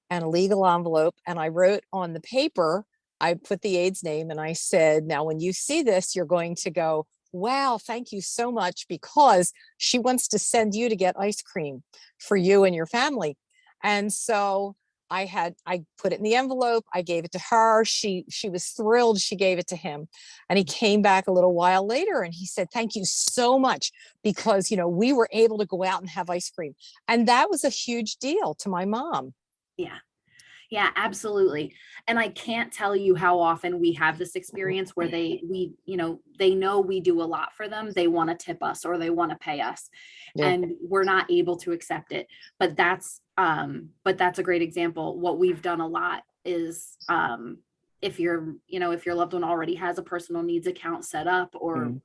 and a legal envelope, and I wrote on the paper, I put the aide's name, and I said, now when you see this, you're going to go, wow, thank you so much, because she wants to send you to get ice cream for you and your family. And so I put it in the envelope. I gave it to her. She was thrilled. She gave it to him, and he came back a little while later and he said, thank you so much, because, we were able to go out and have ice cream. And that was a huge deal to my mom. Yeah, absolutely. And I can't tell you how often we have this experience where they know we do a lot for them. They want to tip us or they want to pay us, and we're not able to accept it. But that's a great example. What we've done a lot is, if your loved one already has a personal needs account set up, or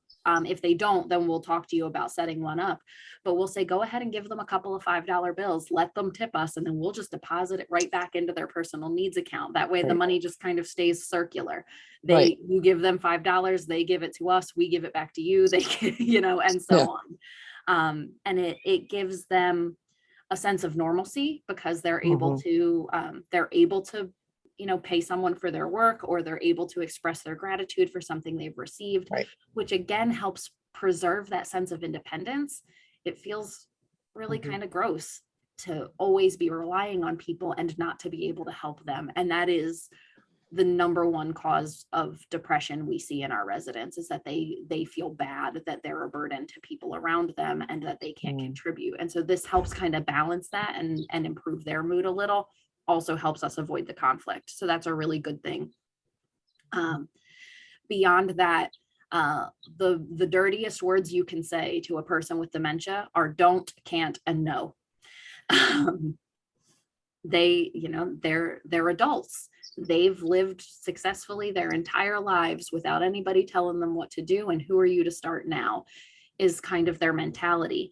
if they don't, then we'll talk to you about setting one up. But we'll say, go ahead and give them a couple of $5 bills, let them tip us, and then we'll just deposit it right back into their personal needs account. That way the money just kind of stays circular. You give them $5, they give it to us, we give it back to you, they and so on. And it gives them a sense of normalcy, because they're able to pay someone for their work, or they're able to express their gratitude for something they've received, which again helps preserve that sense of independence. It feels really kind of gross to always be relying on people and not to be able to help them. And that is the number one cause of depression we see in our residents, is that they feel bad that they're a burden to people around them and that they can't contribute. And so this helps kind of balance that and improve their mood a little. Also helps us avoid the conflict. So that's a really good thing. Beyond that, the dirtiest words you can say to a person with dementia are don't, can't, and no. They're adults. They've lived successfully their entire lives without anybody telling them what to do, and who are you to start now, is kind of their mentality.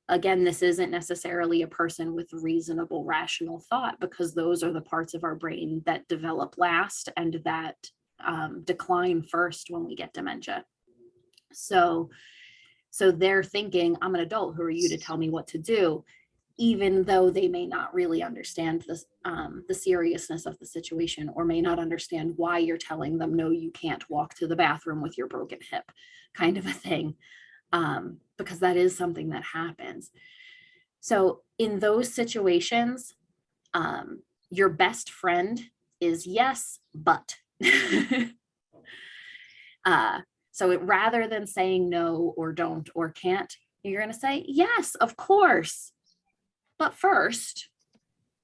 Again, this isn't necessarily a person with reasonable, rational thought, because those are the parts of our brain that develop last and that decline first when we get dementia. So they're thinking, I'm an adult, who are you to tell me what to do? Even though they may not really understand this, the seriousness of the situation, or may not understand why you're telling them, no, you can't walk to the bathroom with your broken hip, kind of a thing. Because that is something that happens. So in those situations, your best friend is yes, but. So rather than saying no or don't or can't, You're going to say, yes, of course. But first,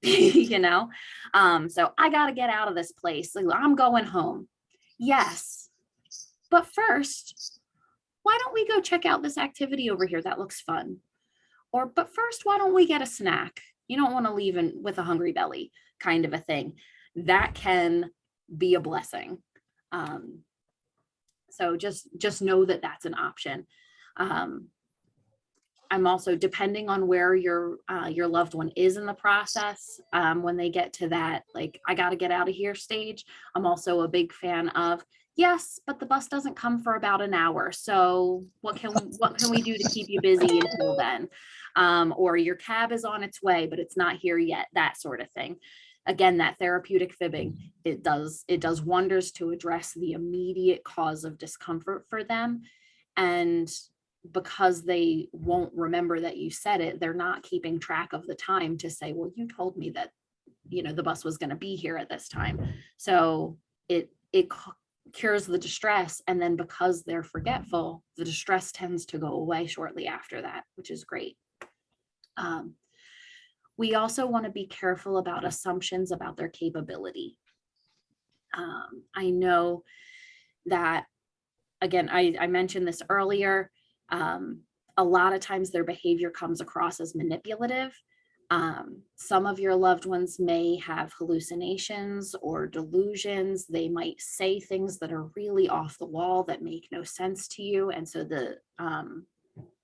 you know, so I got to get out of this place. Like, I'm going home. Yes. But first, why don't we go check out this activity over here? That looks fun. Or, but first, why don't we get a snack? You don't want to leave with a hungry belly, kind of a thing. That can be a blessing. So just know that that's an option. I'm also, depending on where your loved one is in the process, when they get to that, like, I got to get out of here stage, I'm also a big fan of, yes, but the bus doesn't come for about an hour. So what can we do to keep you busy until then? Or your cab is on its way, but it's not here yet, that sort of thing. Again, that therapeutic fibbing, it does wonders to address the immediate cause of discomfort for them. And because they won't remember that you said it, they're not keeping track of the time to say, well, you told me that, you know, the bus was going to be here at this time. So it cures the distress. And then because they're forgetful, the distress tends to go away shortly after that, which is great. We also want to be careful about assumptions about their capability. I know that, again, I mentioned this earlier, a lot of times their behavior comes across as manipulative. Some of your loved ones may have hallucinations or delusions. They might say things that are really off the wall that make no sense to you. And so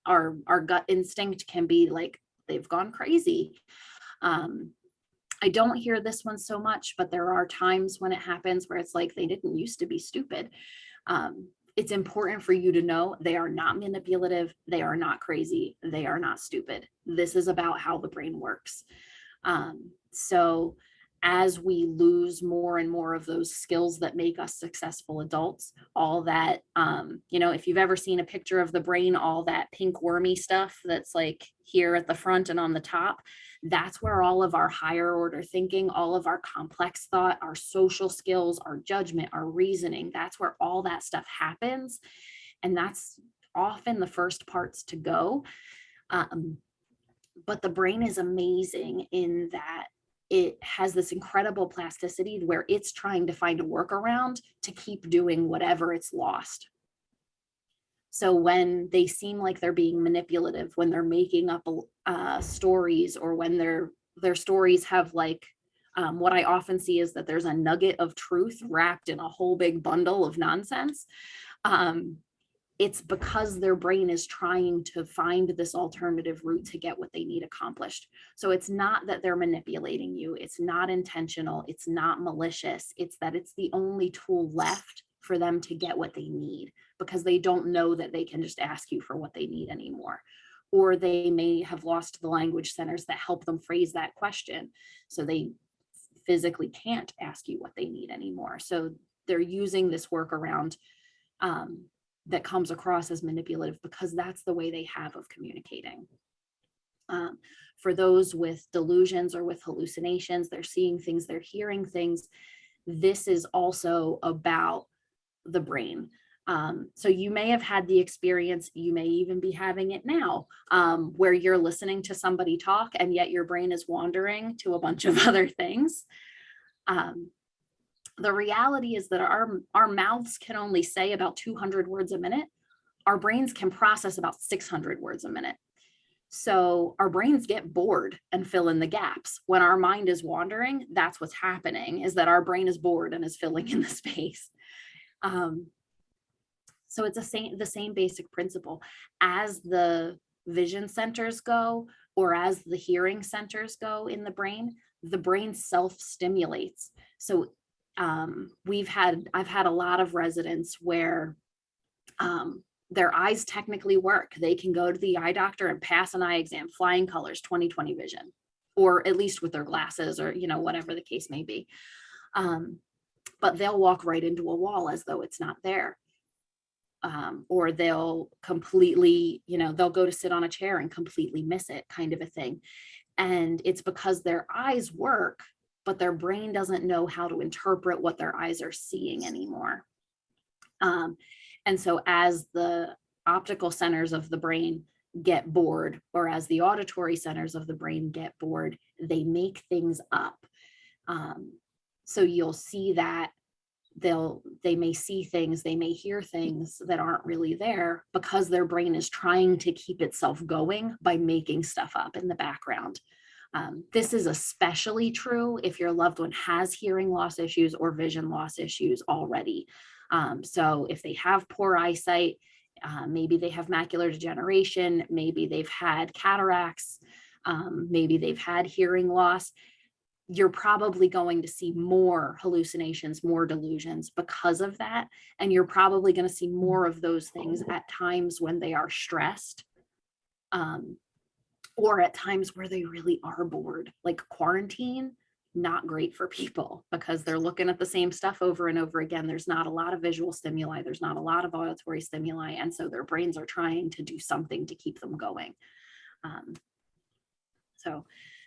our gut instinct can be like, they've gone crazy. I don't hear this one so much, but there are times when it happens where it's like, they didn't used to be stupid. It's important for you to know they are not manipulative. They are not crazy. They are not stupid. This is about how the brain works. So as we lose more and more of those skills that make us successful adults, all that, you know, if you've ever seen a picture of the brain, all that pink wormy stuff that's like here at the front and on the top, that's where all of our higher order thinking, all of our complex thought, our social skills, our judgment, our reasoning, that's where all that stuff happens. And that's often the first parts to go. But the brain is amazing in that it has this incredible plasticity where it's trying to find a workaround to keep doing whatever it's lost. So when they seem like they're being manipulative, when they're making up stories, or when their stories have like, what I often see is that there's a nugget of truth wrapped in a whole big bundle of nonsense. It's because their brain is trying to find this alternative route to get what they need accomplished. So it's not that they're manipulating you. It's not intentional. It's not malicious. It's that it's the only tool left for them to get what they need, because they don't know that they can just ask you for what they need anymore. Or they may have lost the language centers that help them phrase that question. So they physically can't ask you what they need anymore. So they're using this workaround that comes across as manipulative because that's the way they have of communicating. For those with delusions or with hallucinations, they're seeing things, they're hearing things. This is also about the brain. So you may have had the experience, you may even be having it now, where you're listening to somebody talk and yet your brain is wandering to a bunch of other things. The reality is that our mouths can only say about 200 words a minute. Our brains can process about 600 words a minute. So our brains get bored and fill in the gaps. When our mind is wandering, that's what's happening, is that our brain is bored and is filling in the space. So it's the same basic principle. As the vision centers go, or as the hearing centers go in the brain self-stimulates. So I've had a lot of residents where their eyes technically work. They can go to the eye doctor and pass an eye exam, flying colors, 20/20 vision, or at least with their glasses, or, whatever the case may be. But they'll walk right into a wall as though it's not there. Or they'll completely, they'll go to sit on a chair and completely miss it, kind of a thing. And it's because their eyes work, but their brain doesn't know how to interpret what their eyes are seeing anymore. And so as the optical centers of the brain get bored, or as the auditory centers of the brain get bored, they make things up. So you'll see that they may see things, they may hear things that aren't really there because their brain is trying to keep itself going by making stuff up in the background. This is especially true if your loved one has hearing loss issues or vision loss issues already. So if they have poor eyesight, maybe they have macular degeneration, maybe they've had cataracts, maybe they've had hearing loss, you're probably going to see more hallucinations, more delusions because of that. And you're probably going to see more of those things at times when they are stressed, or at times where they really are bored. Like quarantine, not great for people because they're looking at the same stuff over and over again. There's not a lot of visual stimuli. There's not a lot of auditory stimuli. And so their brains are trying to do something to keep them going. So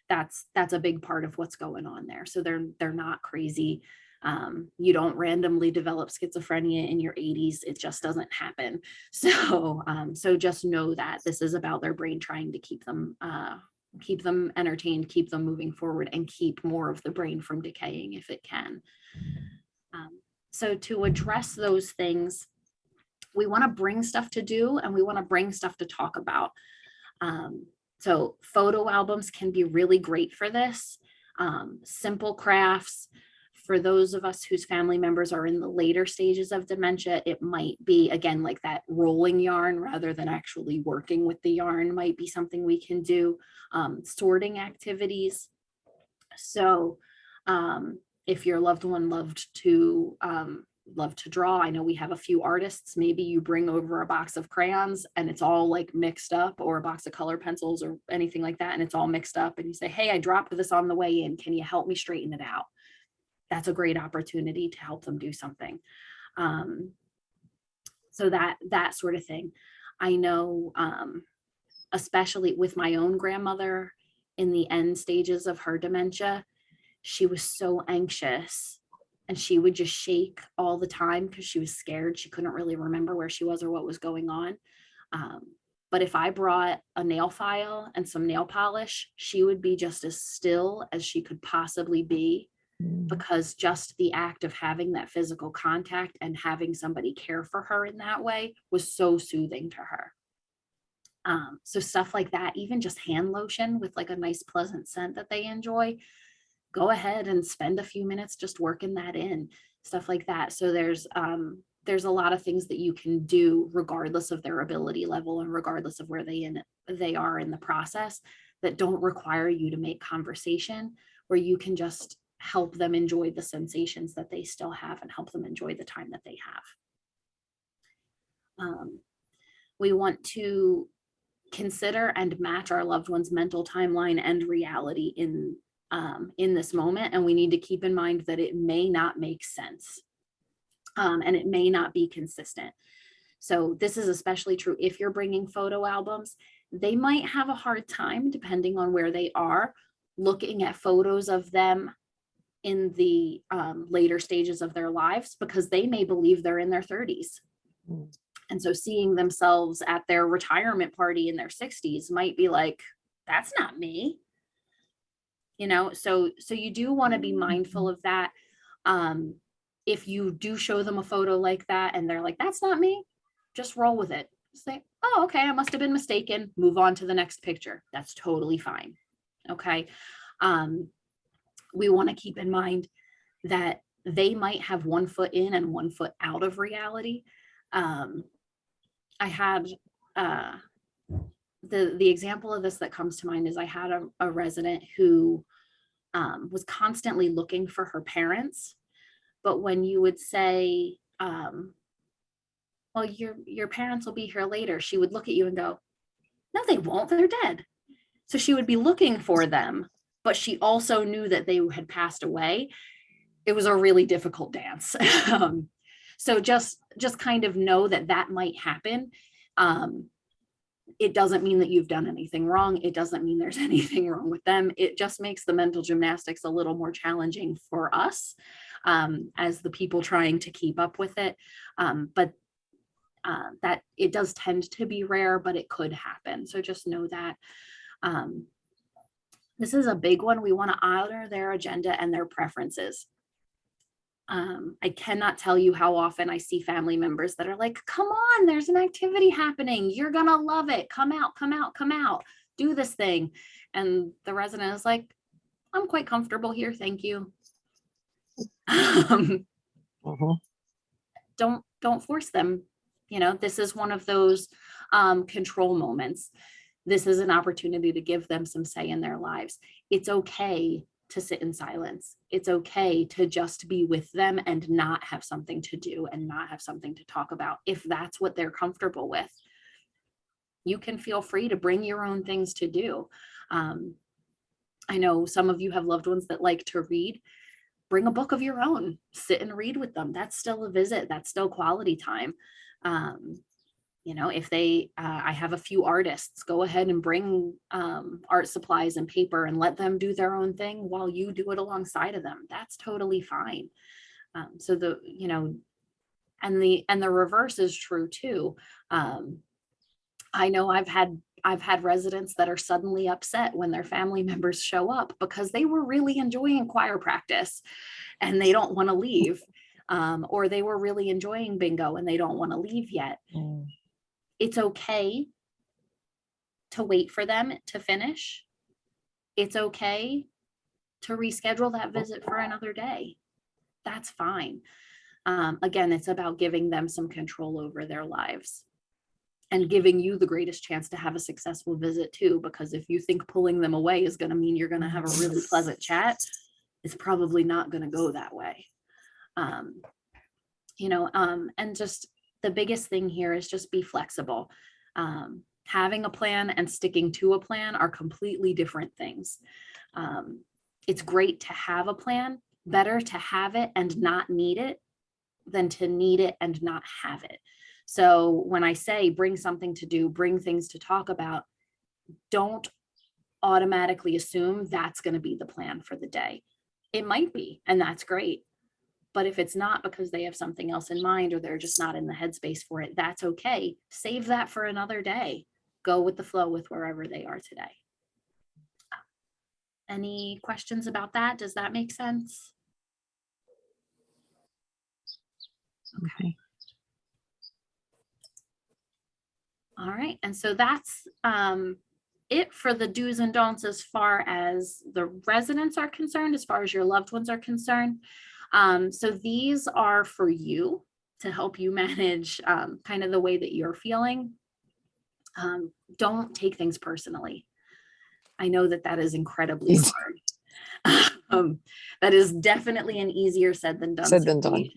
that's a big part of what's going on there. So they're not crazy. You don't randomly develop schizophrenia in your 80s. It just doesn't happen. So just know that this is about their brain trying to keep them entertained, keep them moving forward, and keep more of the brain from decaying if it can. So to address those things, we want to bring stuff to do, and we want to bring stuff to talk about. So photo albums can be really great for this. Simple crafts. For those of us whose family members are in the later stages of dementia, it might be, again, like that rolling yarn rather than actually working with the yarn might be something we can do. Sorting activities. So if your loved one loved to draw, I know we have a few artists, maybe you bring over a box of crayons and it's all like mixed up, or a box of color pencils or anything like that, and it's all mixed up, and you say, hey, I dropped this on the way in, can you help me straighten it out? That's a great opportunity to help them do something. So that sort of thing. I know, especially with my own grandmother in the end stages of her dementia, she was so anxious and she would just shake all the time because she was scared. She couldn't really remember where she was or what was going on. But if I brought a nail file and some nail polish, she would be just as still as she could possibly be, because just the act of having that physical contact and having somebody care for her in that way was so soothing to her. So stuff like that, even just hand lotion with like a nice pleasant scent that they enjoy, go ahead and spend a few minutes just working that in, stuff like that. So there's a lot of things that you can do regardless of their ability level and regardless of where they are in the process, that don't require you to make conversation, where you can just help them enjoy the sensations that they still have and help them enjoy the time that they have. We want to consider and match our loved one's mental timeline and reality in this moment. And we need to keep in mind that it may not make sense, and it may not be consistent. So this is especially true if you're bringing photo albums. They might have a hard time, depending on where they are, looking at photos of them in the later stages of their lives, because they may believe they're in their 30s. And so seeing themselves at their retirement party in their 60s might be like, that's not me. You know, so you do want to be mindful of that. If you do show them a photo like that and they're like, that's not me, just roll with it. Say, oh, okay, I must have been mistaken. Move on to the next picture. That's totally fine. Okay. We want to keep in mind that they might have 1 foot in and 1 foot out of reality. I had the example of this that comes to mind is I had a resident who was constantly looking for her parents. But when you would say, well, your parents will be here later, she would look at you and go, no, they won't, they're dead. So she would be looking for them, but she also knew that they had passed away. It was a really difficult dance. So just kind of know that might happen. It doesn't mean that you've done anything wrong. It doesn't mean there's anything wrong with them. It just makes the mental gymnastics a little more challenging for us as the people trying to keep up with it. But that it does tend to be rare, but it could happen. So just know that. This is a big one. We want to honor their agenda and their preferences. I cannot tell you how often I see family members that are like, come on, there's an activity happening. You're going to love it. Come out, come out, come out, do this thing. And the resident is like, I'm quite comfortable here. Thank you. Don't force them. You know, this is one of those control moments. This is an opportunity to give them some say in their lives. It's okay to sit in silence. It's okay to just be with them and not have something to do and not have something to talk about. If that's what they're comfortable with, you can feel free to bring your own things to do. I know some of you have loved ones that like to read. Bring a book of your own, sit and read with them. That's still a visit. That's still quality time. You know, if I have a few artists, go ahead and bring art supplies and paper and let them do their own thing while you do it alongside of them. That's totally fine. So you know, and the reverse is true too. I know I've had residents that are suddenly upset when their family members show up because they were really enjoying choir practice and they don't want to leave. Or they were really enjoying bingo and they don't want to leave yet. It's okay to wait for them to finish. It's okay to reschedule that visit for another day. That's fine. Again, it's about giving them some control over their lives and giving you the greatest chance to have a successful visit too, because if you think pulling them away is going to mean you're going to have a really pleasant chat, it's probably not going to go that way. You know, and just the biggest thing here is just be flexible. Having a plan and sticking to a plan are completely different things. It's great to have a plan, better to have it and not need it than to need it and not have it. So when I say bring something to do, bring things to talk about, don't automatically assume that's going to be the plan for the day. It might be, and that's great. But if it's not because they have something else in mind or they're just not in the headspace for it, that's okay. Save that for another day. Go with the flow with wherever they are today. Any questions about that? Does that make sense? Okay. All right. And so that's it for the do's and don'ts as far as the residents are concerned, as far as your loved ones are concerned. So these are for you to help you manage kind of the way that you're feeling. Don't take things personally. I know that that is incredibly hard. That is definitely an easier said than done. Said than done.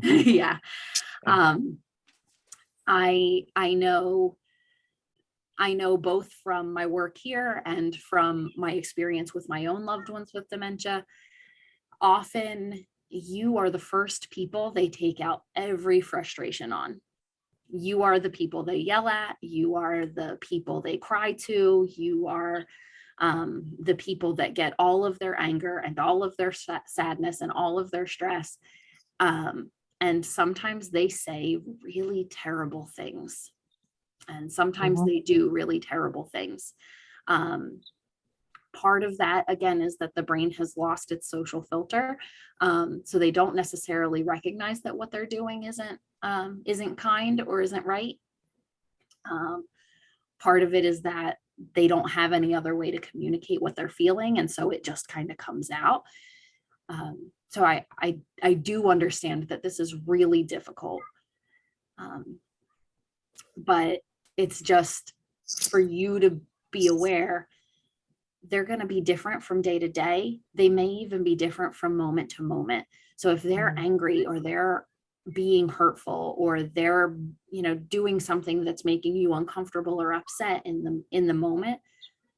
Yeah. I know both from my work here and from my experience with my own loved ones with dementia, often you are the first people they take out every frustration on. You are the people they yell at. You are the people they cry to. You are the people that get all of their anger and all of their sadness and all of their stress. And sometimes they say really terrible things. And sometimes they do really terrible things. Part of that, again, is that the brain has lost its social filter. So they don't necessarily recognize that what they're doing isn't kind or isn't right. Part of it is that they don't have any other way to communicate what they're feeling. And so it just kind of comes out. So I do understand that this is really difficult. But it's just for you to be aware they're going to be different from day to day. They may even be different from moment to moment. So if they're angry or they're being hurtful or they're, doing something that's making you uncomfortable or upset in the moment,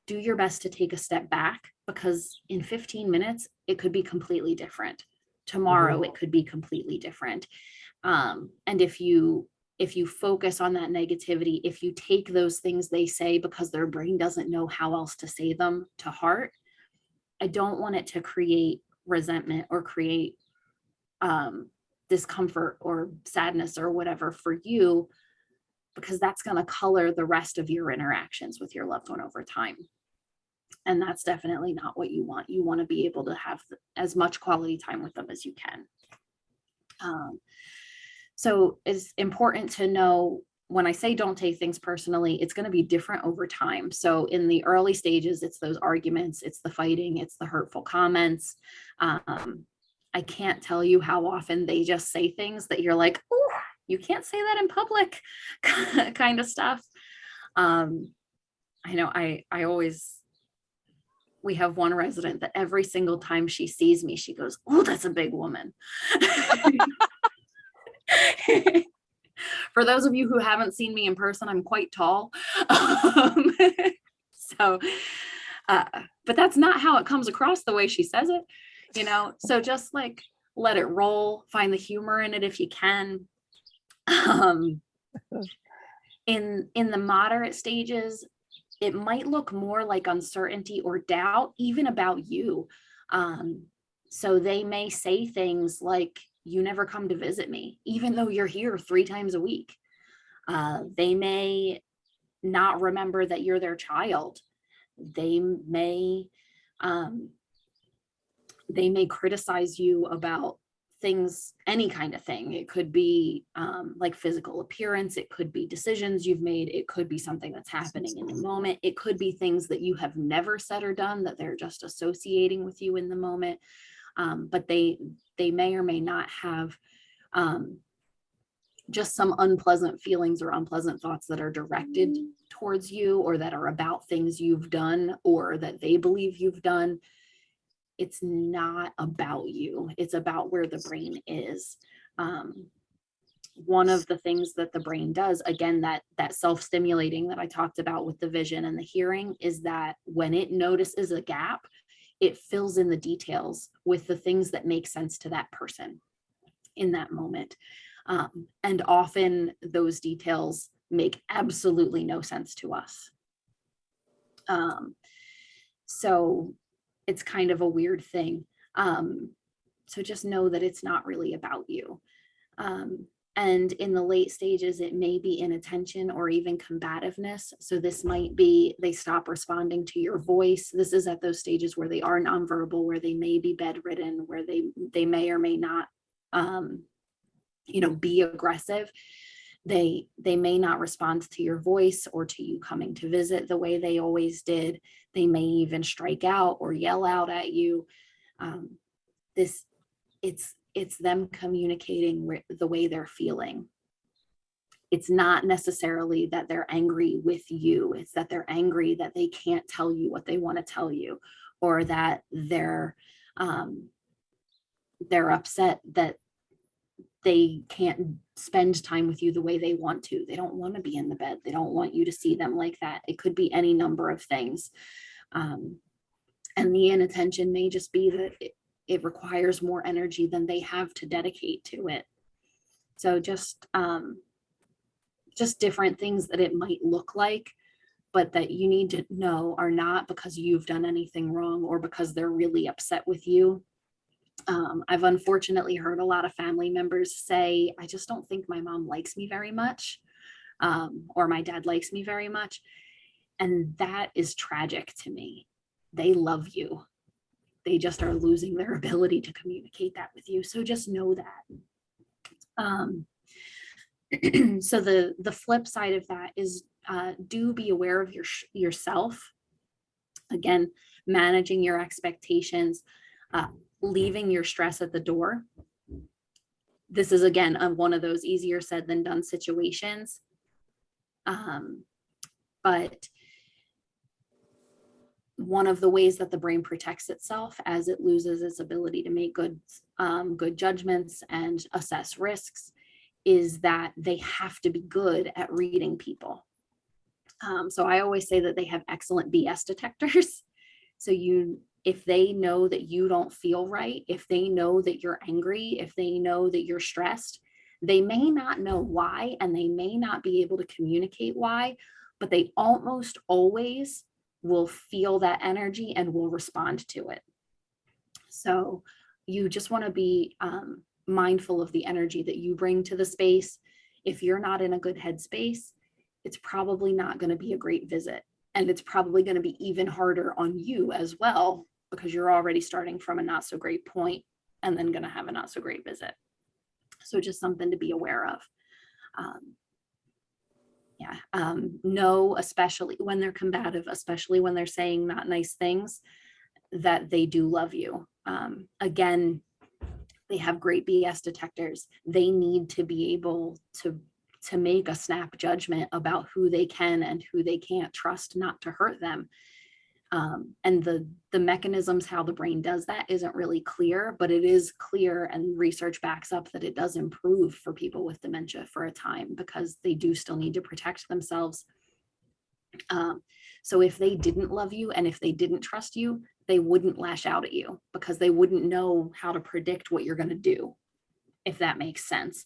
do your best to take a step back, because in 15 minutes, it could be completely different. Tomorrow, it could be completely different. And if you focus on that negativity, if you take those things they say because their brain doesn't know how else to say them to heart, I don't want it to create resentment or create discomfort or sadness or whatever for you, because that's going to color the rest of your interactions with your loved one over time. And that's definitely not what you want. You want to be able to have as much quality time with them as you can. So it's important to know, when I say don't take things personally, it's going to be different over time. So in the early stages, it's those arguments, it's the fighting, it's the hurtful comments. I can't tell you how often they just say things that you're like, oh, you can't say that in public, kind of stuff. I know we have one resident that every single time she sees me, she goes, oh, that's a big woman. For those of you who haven't seen me in person, I'm quite tall. So, but that's not how it comes across the way she says it, you know? So just like, let it roll, find the humor in it if you can. In the moderate stages, it might look more like uncertainty or doubt, even about you. So they may say things like, you never come to visit me, even though you're here 3 times a week. They may not remember that you're their child. They may criticize you about things, any kind of thing. It could be like physical appearance. It could be decisions you've made. It could be something that's happening in the moment. It could be things that you have never said or done that they're just associating with you in the moment. But they may or may not have just some unpleasant feelings or unpleasant thoughts that are directed towards you, or that are about things you've done or that they believe you've done. It's not about you. It's about where the brain is. One of the things that the brain does, again, that self-stimulating that I talked about with the vision and the hearing, is that when it notices a gap, it fills in the details with the things that make sense to that person in that moment. And often those details make absolutely no sense to us. So it's kind of a weird thing. So just know that it's not really about you. And in the late stages, it may be inattention or even combativeness. So this might be they stop responding to your voice. This is at those stages where they are nonverbal, where they may be bedridden, where they may or may not, be aggressive. They may not respond to your voice or to you coming to visit the way they always did. They may even strike out or yell out at you. It's them communicating the way they're feeling. It's not necessarily that they're angry with you. It's that they're angry that they can't tell you what they want to tell you, or that they're upset that they can't spend time with you the way they want to. They don't want to be in the bed. They don't want you to see them like that. It could be any number of things. And the inattention may just be that it requires more energy than they have to dedicate to it. So just different things that it might look like, but that you need to know are not because you've done anything wrong or because they're really upset with you. I've unfortunately heard a lot of family members say, I just don't think my mom likes me very much, or my dad likes me very much. And that is tragic to me. They love you. They just are losing their ability to communicate that with you. So just know that. So the flip side of that is do be aware of yourself. Again, managing your expectations, leaving your stress at the door. This is, again, one of those easier said than done situations. But one of the ways that the brain protects itself as it loses its ability to make good judgments and assess risks is that they have to be good at reading people. So I always say that they have excellent BS detectors. So if they know that you don't feel right, if they know that you're angry, if they know that you're stressed, they may not know why, and they may not be able to communicate why, but they almost always will feel that energy and will respond to it. So you just want to be mindful of the energy that you bring to the space. If you're not in a good headspace, it's probably not going to be a great visit. And it's probably going to be even harder on you as well, because you're already starting from a not so great point and then going to have a not so great visit. So just something to be aware of. Know, especially when they're combative, especially when they're saying not nice things, that they do love you. Again, they have great BS detectors. They need to be able to make a snap judgment about who they can and who they can't trust not to hurt them. And the mechanisms how the brain does that isn't really clear, but it is clear, and research backs up that it does improve for people with dementia for a time, because they do still need to protect themselves. So if they didn't love you and if they didn't trust you, they wouldn't lash out at you, because they wouldn't know how to predict what you're going to do, if that makes sense.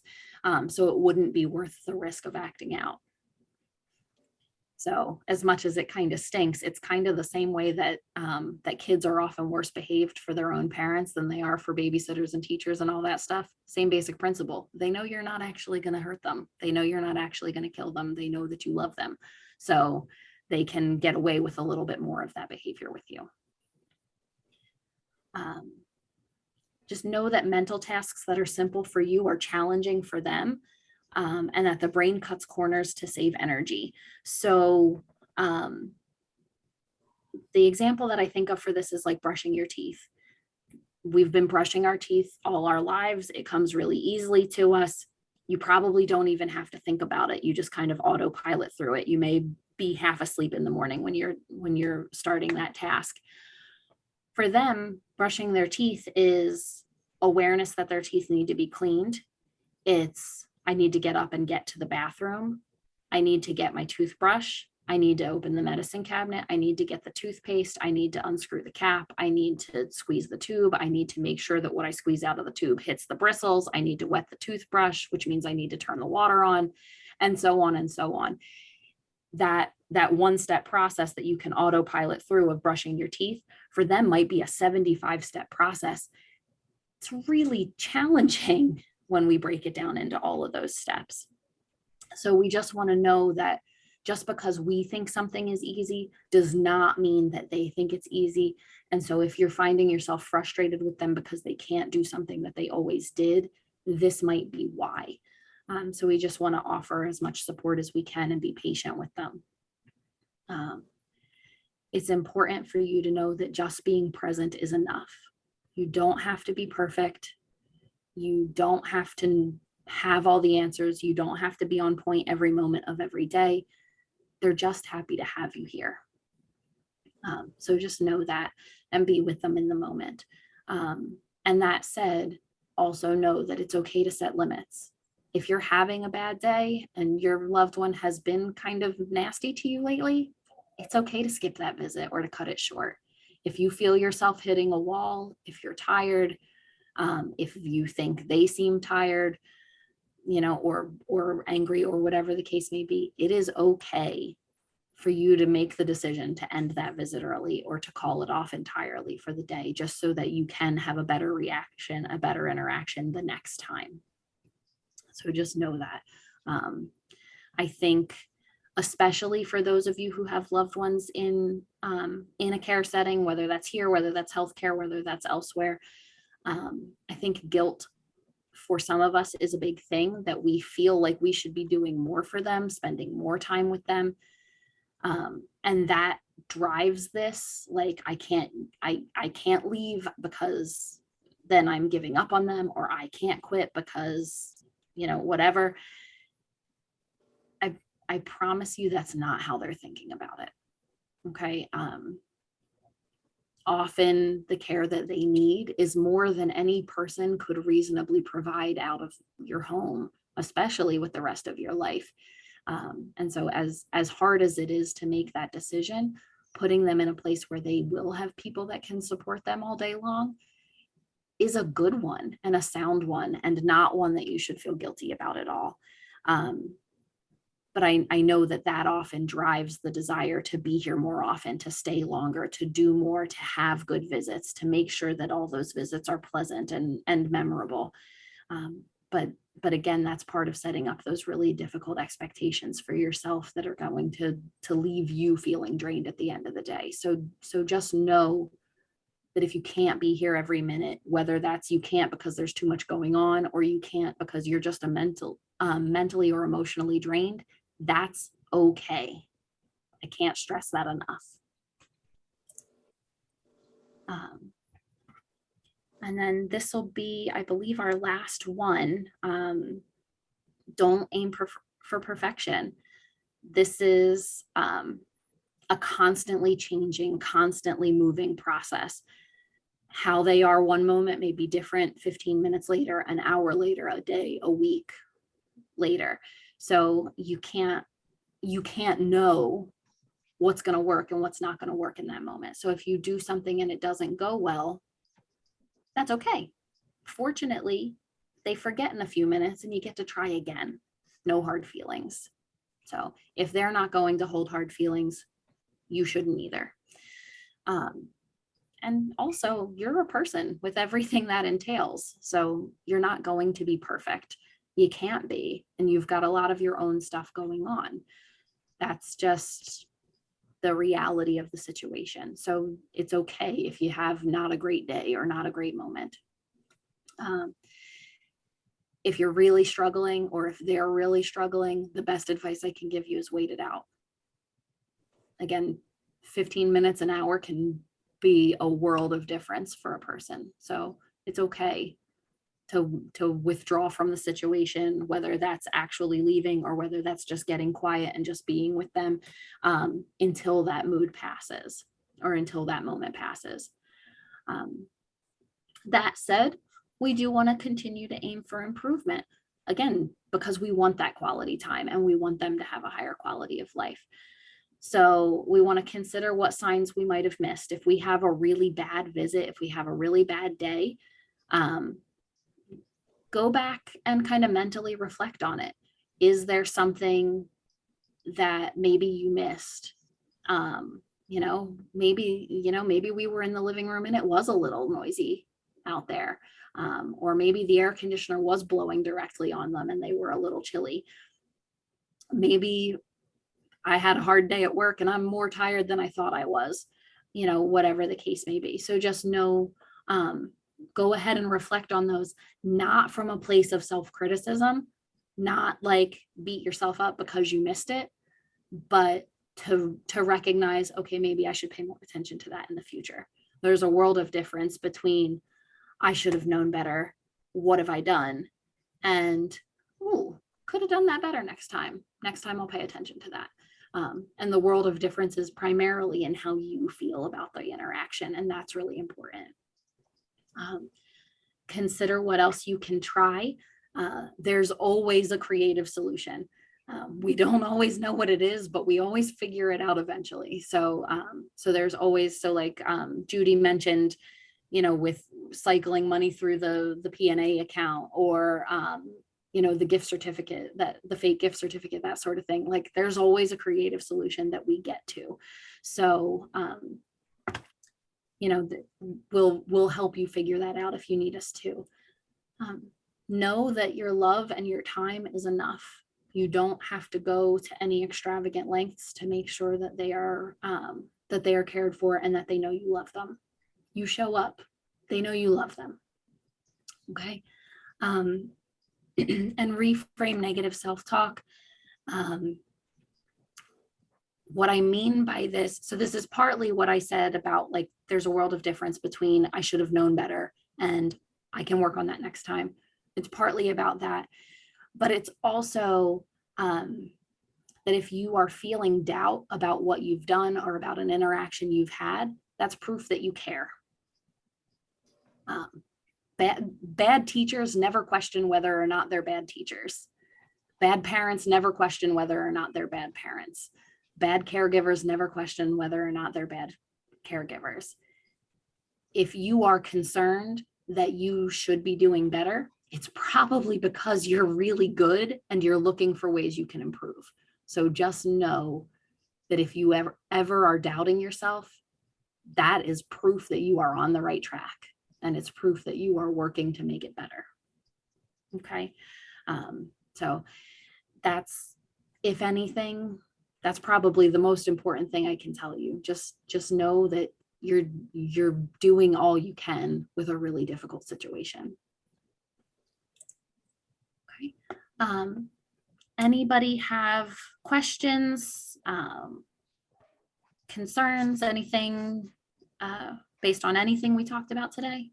So it wouldn't be worth the risk of acting out. So as much as it kind of stinks, it's kind of the same way that that kids are often worse behaved for their own parents than they are for babysitters and teachers and all that stuff. Same basic principle. They know you're not actually going to hurt them. They know you're not actually going to kill them. They know that you love them. So they can get away with a little bit more of that behavior with you. Just know that mental tasks that are simple for you are challenging for them, and that the brain cuts corners to save energy. So the example that I think of for this is like brushing your teeth. We've been brushing our teeth all our lives. It comes really easily to us. You probably don't even have to think about it. You just kind of autopilot through it. You may be half asleep in the morning when you're starting that task. For them, brushing their teeth is awareness that their teeth need to be cleaned. It's, I need to get up and get to the bathroom. I need to get my toothbrush. I need to open the medicine cabinet. I need to get the toothpaste. I need to unscrew the cap. I need to squeeze the tube. I need to make sure that what I squeeze out of the tube hits the bristles. I need to wet the toothbrush, which means I need to turn the water on, and so on and so on. That one-step process that you can autopilot through of brushing your teeth, for them might be a 75-step process. It's really challenging when we break it down into all of those steps. So we just want to know that just because we think something is easy does not mean that they think it's easy. And so if you're finding yourself frustrated with them because they can't do something that they always did, this might be why. So we just want to offer as much support as we can and be patient with them. It's important for you to know that just being present is enough. You don't have to be perfect. You don't have to have all the answers. You don't have to be on point every moment of every day. They're just happy to have you here. So just know that and be with them in the moment. And that said, also know that it's okay to set limits. If you're having a bad day and your loved one has been kind of nasty to you lately, it's okay to skip that visit or to cut it short. If you feel yourself hitting a wall, if you're tired, if you think they seem tired, you know, or angry or whatever the case may be, it is okay for you to make the decision to end that visit early or to call it off entirely for the day, just so that you can have a better reaction, a better interaction the next time. So just know that. I think, especially for those of you who have loved ones in a care setting, whether that's here, whether that's healthcare, whether that's elsewhere, I think guilt for some of us is a big thing, that we feel like we should be doing more for them, spending more time with them. And that drives this, like, I can't leave because then I'm giving up on them, or I can't quit because, you know, whatever. I promise you that's not how they're thinking about it. Okay. Often the care that they need is more than any person could reasonably provide out of your home, especially with the rest of your life. And so as hard as it is to make that decision, putting them in a place where they will have people that can support them all day long is a good one and a sound one, and not one that you should feel guilty about at all. But I know that often drives the desire to be here more often, to stay longer, to do more, to have good visits, to make sure that all those visits are pleasant and memorable. but again, that's part of setting up those really difficult expectations for yourself that are going to leave you feeling drained at the end of the day. So just know that if you can't be here every minute, whether that's you can't because there's too much going on, or you can't because you're just mentally or emotionally drained, that's okay. I can't stress that enough. And then this will be, I believe, our last one. Don't aim for perfection. This is a constantly changing, constantly moving process. How they are one moment may be different 15 minutes later, an hour later, a day, a week later. So you can't know what's going to work and what's not going to work in that moment. So if you do something and it doesn't go well, that's okay. Fortunately, they forget in a few minutes and you get to try again. No hard feelings. So if they're not going to hold hard feelings, you shouldn't either. And also, you're a person with everything that entails. So you're not going to be perfect. You can't be. And you've got a lot of your own stuff going on. That's just the reality of the situation. So it's okay if you have not a great day or not a great moment. If you're really struggling, or if they're really struggling, the best advice I can give you is wait it out. Again, 15 minutes, an hour can be a world of difference for a person. So it's okay to withdraw from the situation, whether that's actually leaving or whether that's just getting quiet and just being with them until that mood passes or until that moment passes. That said, we do want to continue to aim for improvement, again, because we want that quality time and we want them to have a higher quality of life. So we want to consider what signs we might have missed. If we have a really bad visit, if we have a really bad day, go back and kind of mentally reflect on it. Is there something that maybe you missed? Maybe we were in the living room and it was a little noisy out there. Or maybe the air conditioner was blowing directly on them and they were a little chilly. Maybe I had a hard day at work and I'm more tired than I thought I was, whatever the case may be. So just know, go ahead and reflect on those, not from a place of self-criticism, not like beat yourself up because you missed it, but to recognize, okay, maybe I should pay more attention to that in the future. There's a world of difference between I should have known better, what have I done? And, could have done that better next time. Next time I'll pay attention to that. And the world of difference is primarily in how you feel about the interaction. And that's really important. Consider what else you can try. There's always a creative solution. We don't always know what it is, but we always figure it out eventually. So there's always, like Judy mentioned, with cycling money through the P&A account, or the gift certificate, the fake gift certificate, that sort of thing. Like there's always a creative solution that we get to. So, we'll help you figure that out if you need us to. Know that your love and your time is enough. You don't have to go to any extravagant lengths to make sure that they are cared for and that they know you love them. You show up, they know you love them. Okay. And reframe negative self-talk. What I mean by this, so this is partly what I said about, like, there's a world of difference between I should have known better and I can work on that next time. It's partly about that, but it's also that if you are feeling doubt about what you've done or about an interaction you've had, that's proof that you care. Bad teachers never question whether or not they're bad teachers. Bad parents never question whether or not they're bad parents. Bad caregivers never question whether or not they're bad caregivers. If you are concerned that you should be doing better, it's probably because you're really good and you're looking for ways you can improve. So just know that if you ever are doubting yourself, that is proof that you are on the right track. And it's proof that you are working to make it better. Okay. So that's, if anything, that's probably the most important thing I can tell you. Just know that you're doing all you can with a really difficult situation. Okay. Anybody have questions, concerns, anything based on anything we talked about today?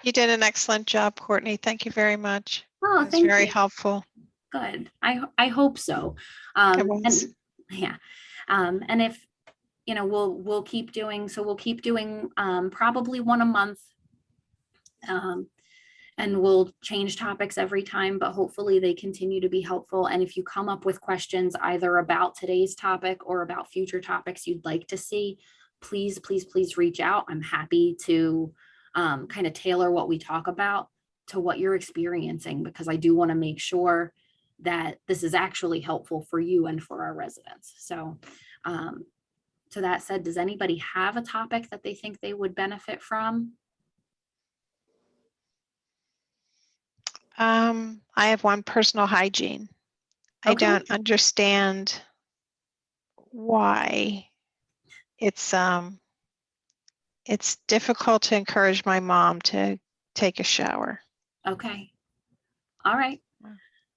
You did an excellent job, Courtney. Thank you very much. Oh, It's thank very you. helpful. Good. I hope so. It was. And yeah. And if, you know, we'll keep doing, so we'll keep doing probably one a month. And we'll change topics every time, but hopefully they continue to be helpful. And if you come up with questions either about today's topic or about future topics you'd like to see, please, please, please reach out. I'm happy to kind of tailor what we talk about to what you're experiencing, because I do want to make sure that this is actually helpful for you and for our residents. So to that said, does anybody have a topic that they think they would benefit from? I have one: personal hygiene. I Okay. don't understand why it's difficult to encourage my mom to take a shower. Okay. All right.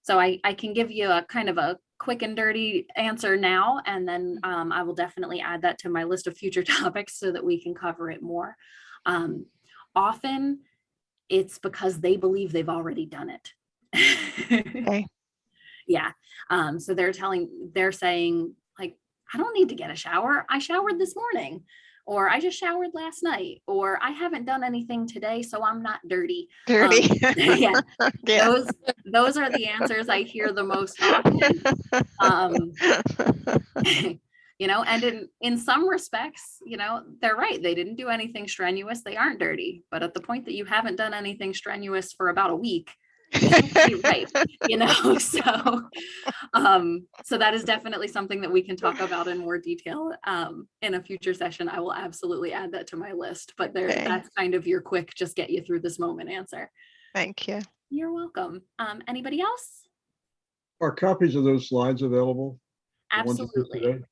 So I can give you a kind of a quick and dirty answer now, and then I will definitely add that to my list of future topics so that we can cover it more. Often it's because they believe they've already done it. Okay. Yeah. So they're saying, like, I don't need to get a shower. I showered this morning, or I just showered last night, or I haven't done anything today, so I'm not dirty. Dirty. Yeah. Yeah. Those are the answers I hear the most often. You know, and in some respects, you know, they're right. They didn't do anything strenuous. They aren't dirty. But at the point that you haven't done anything strenuous for about a week, you're right, you know. So that is definitely something that we can talk about in more detail in a future session. I will absolutely add that to my list, but Okay. that's kind of your quick, just get you through this moment answer. Thank you. You're welcome. Anybody else? Are copies of those slides available? The ones you did Absolutely. today?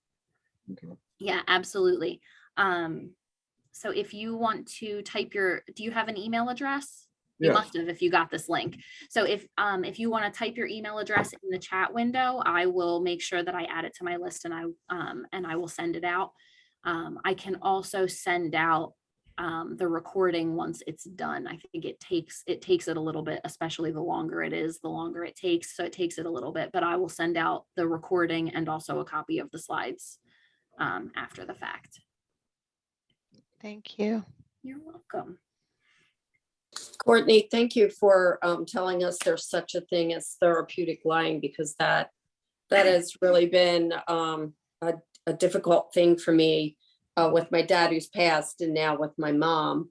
Okay. Yeah, absolutely. So if you want to type do you have an email address? You Yes. must have if you got this link. So if you want to type your email address in the chat window, I will make sure that I add it to my list, and I will send it out. I can also send out the recording once it's done. I think it takes it a little bit, especially the longer it is, the longer it takes. So it takes it a little bit, but I will send out the recording and also a copy of the slides after the fact. Thank you. You're welcome. Courtney, thank you for telling us there's such a thing as therapeutic lying, because that has really been a difficult thing for me with my dad who's passed, and now with my mom,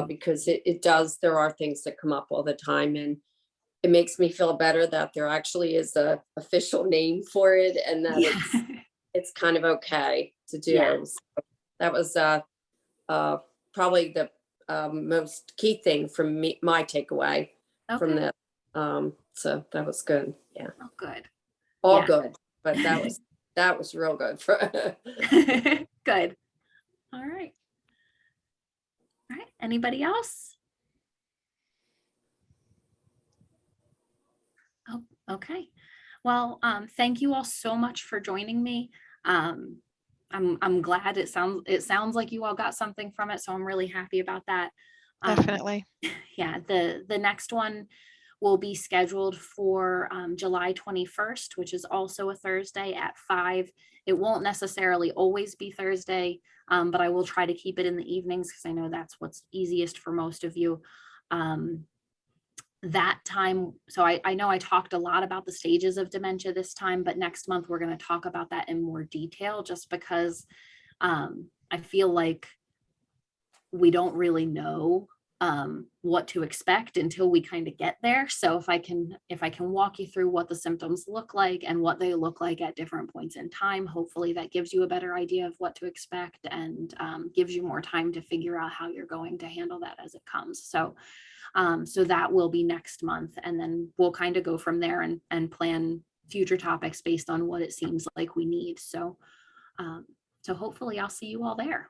because there are things that come up all the time, and it makes me feel better that there actually is a official name for it, and that it's kind of okay to do. Yeah. So that was probably the most key thing from me, my takeaway from Okay. that. So that was good. Yeah. Oh, good. All Yeah. good, but that was real good. Good. All right. All right. Anybody else? Oh, okay. Well, thank you all so much for joining me. I'm glad it sounds like you all got something from it, so I'm really happy about that. Definitely. Yeah, the next one will be scheduled for July 21st, which is also a Thursday at 5. It won't necessarily always be Thursday, but I will try to keep it in the evenings because I know that's what's easiest for most of you. That time, so I know I talked a lot about the stages of dementia this time, but next month we're going to talk about that in more detail, just because I feel like we don't really know what to expect until we kind of get there. So if I can walk you through what the symptoms look like and what they look like at different points in time, hopefully that gives you a better idea of what to expect and gives you more time to figure out how you're going to handle that as it comes. So so that will be next month, and then we'll kind of go from there and plan future topics based on what it seems like we need. So so hopefully I'll see you all there.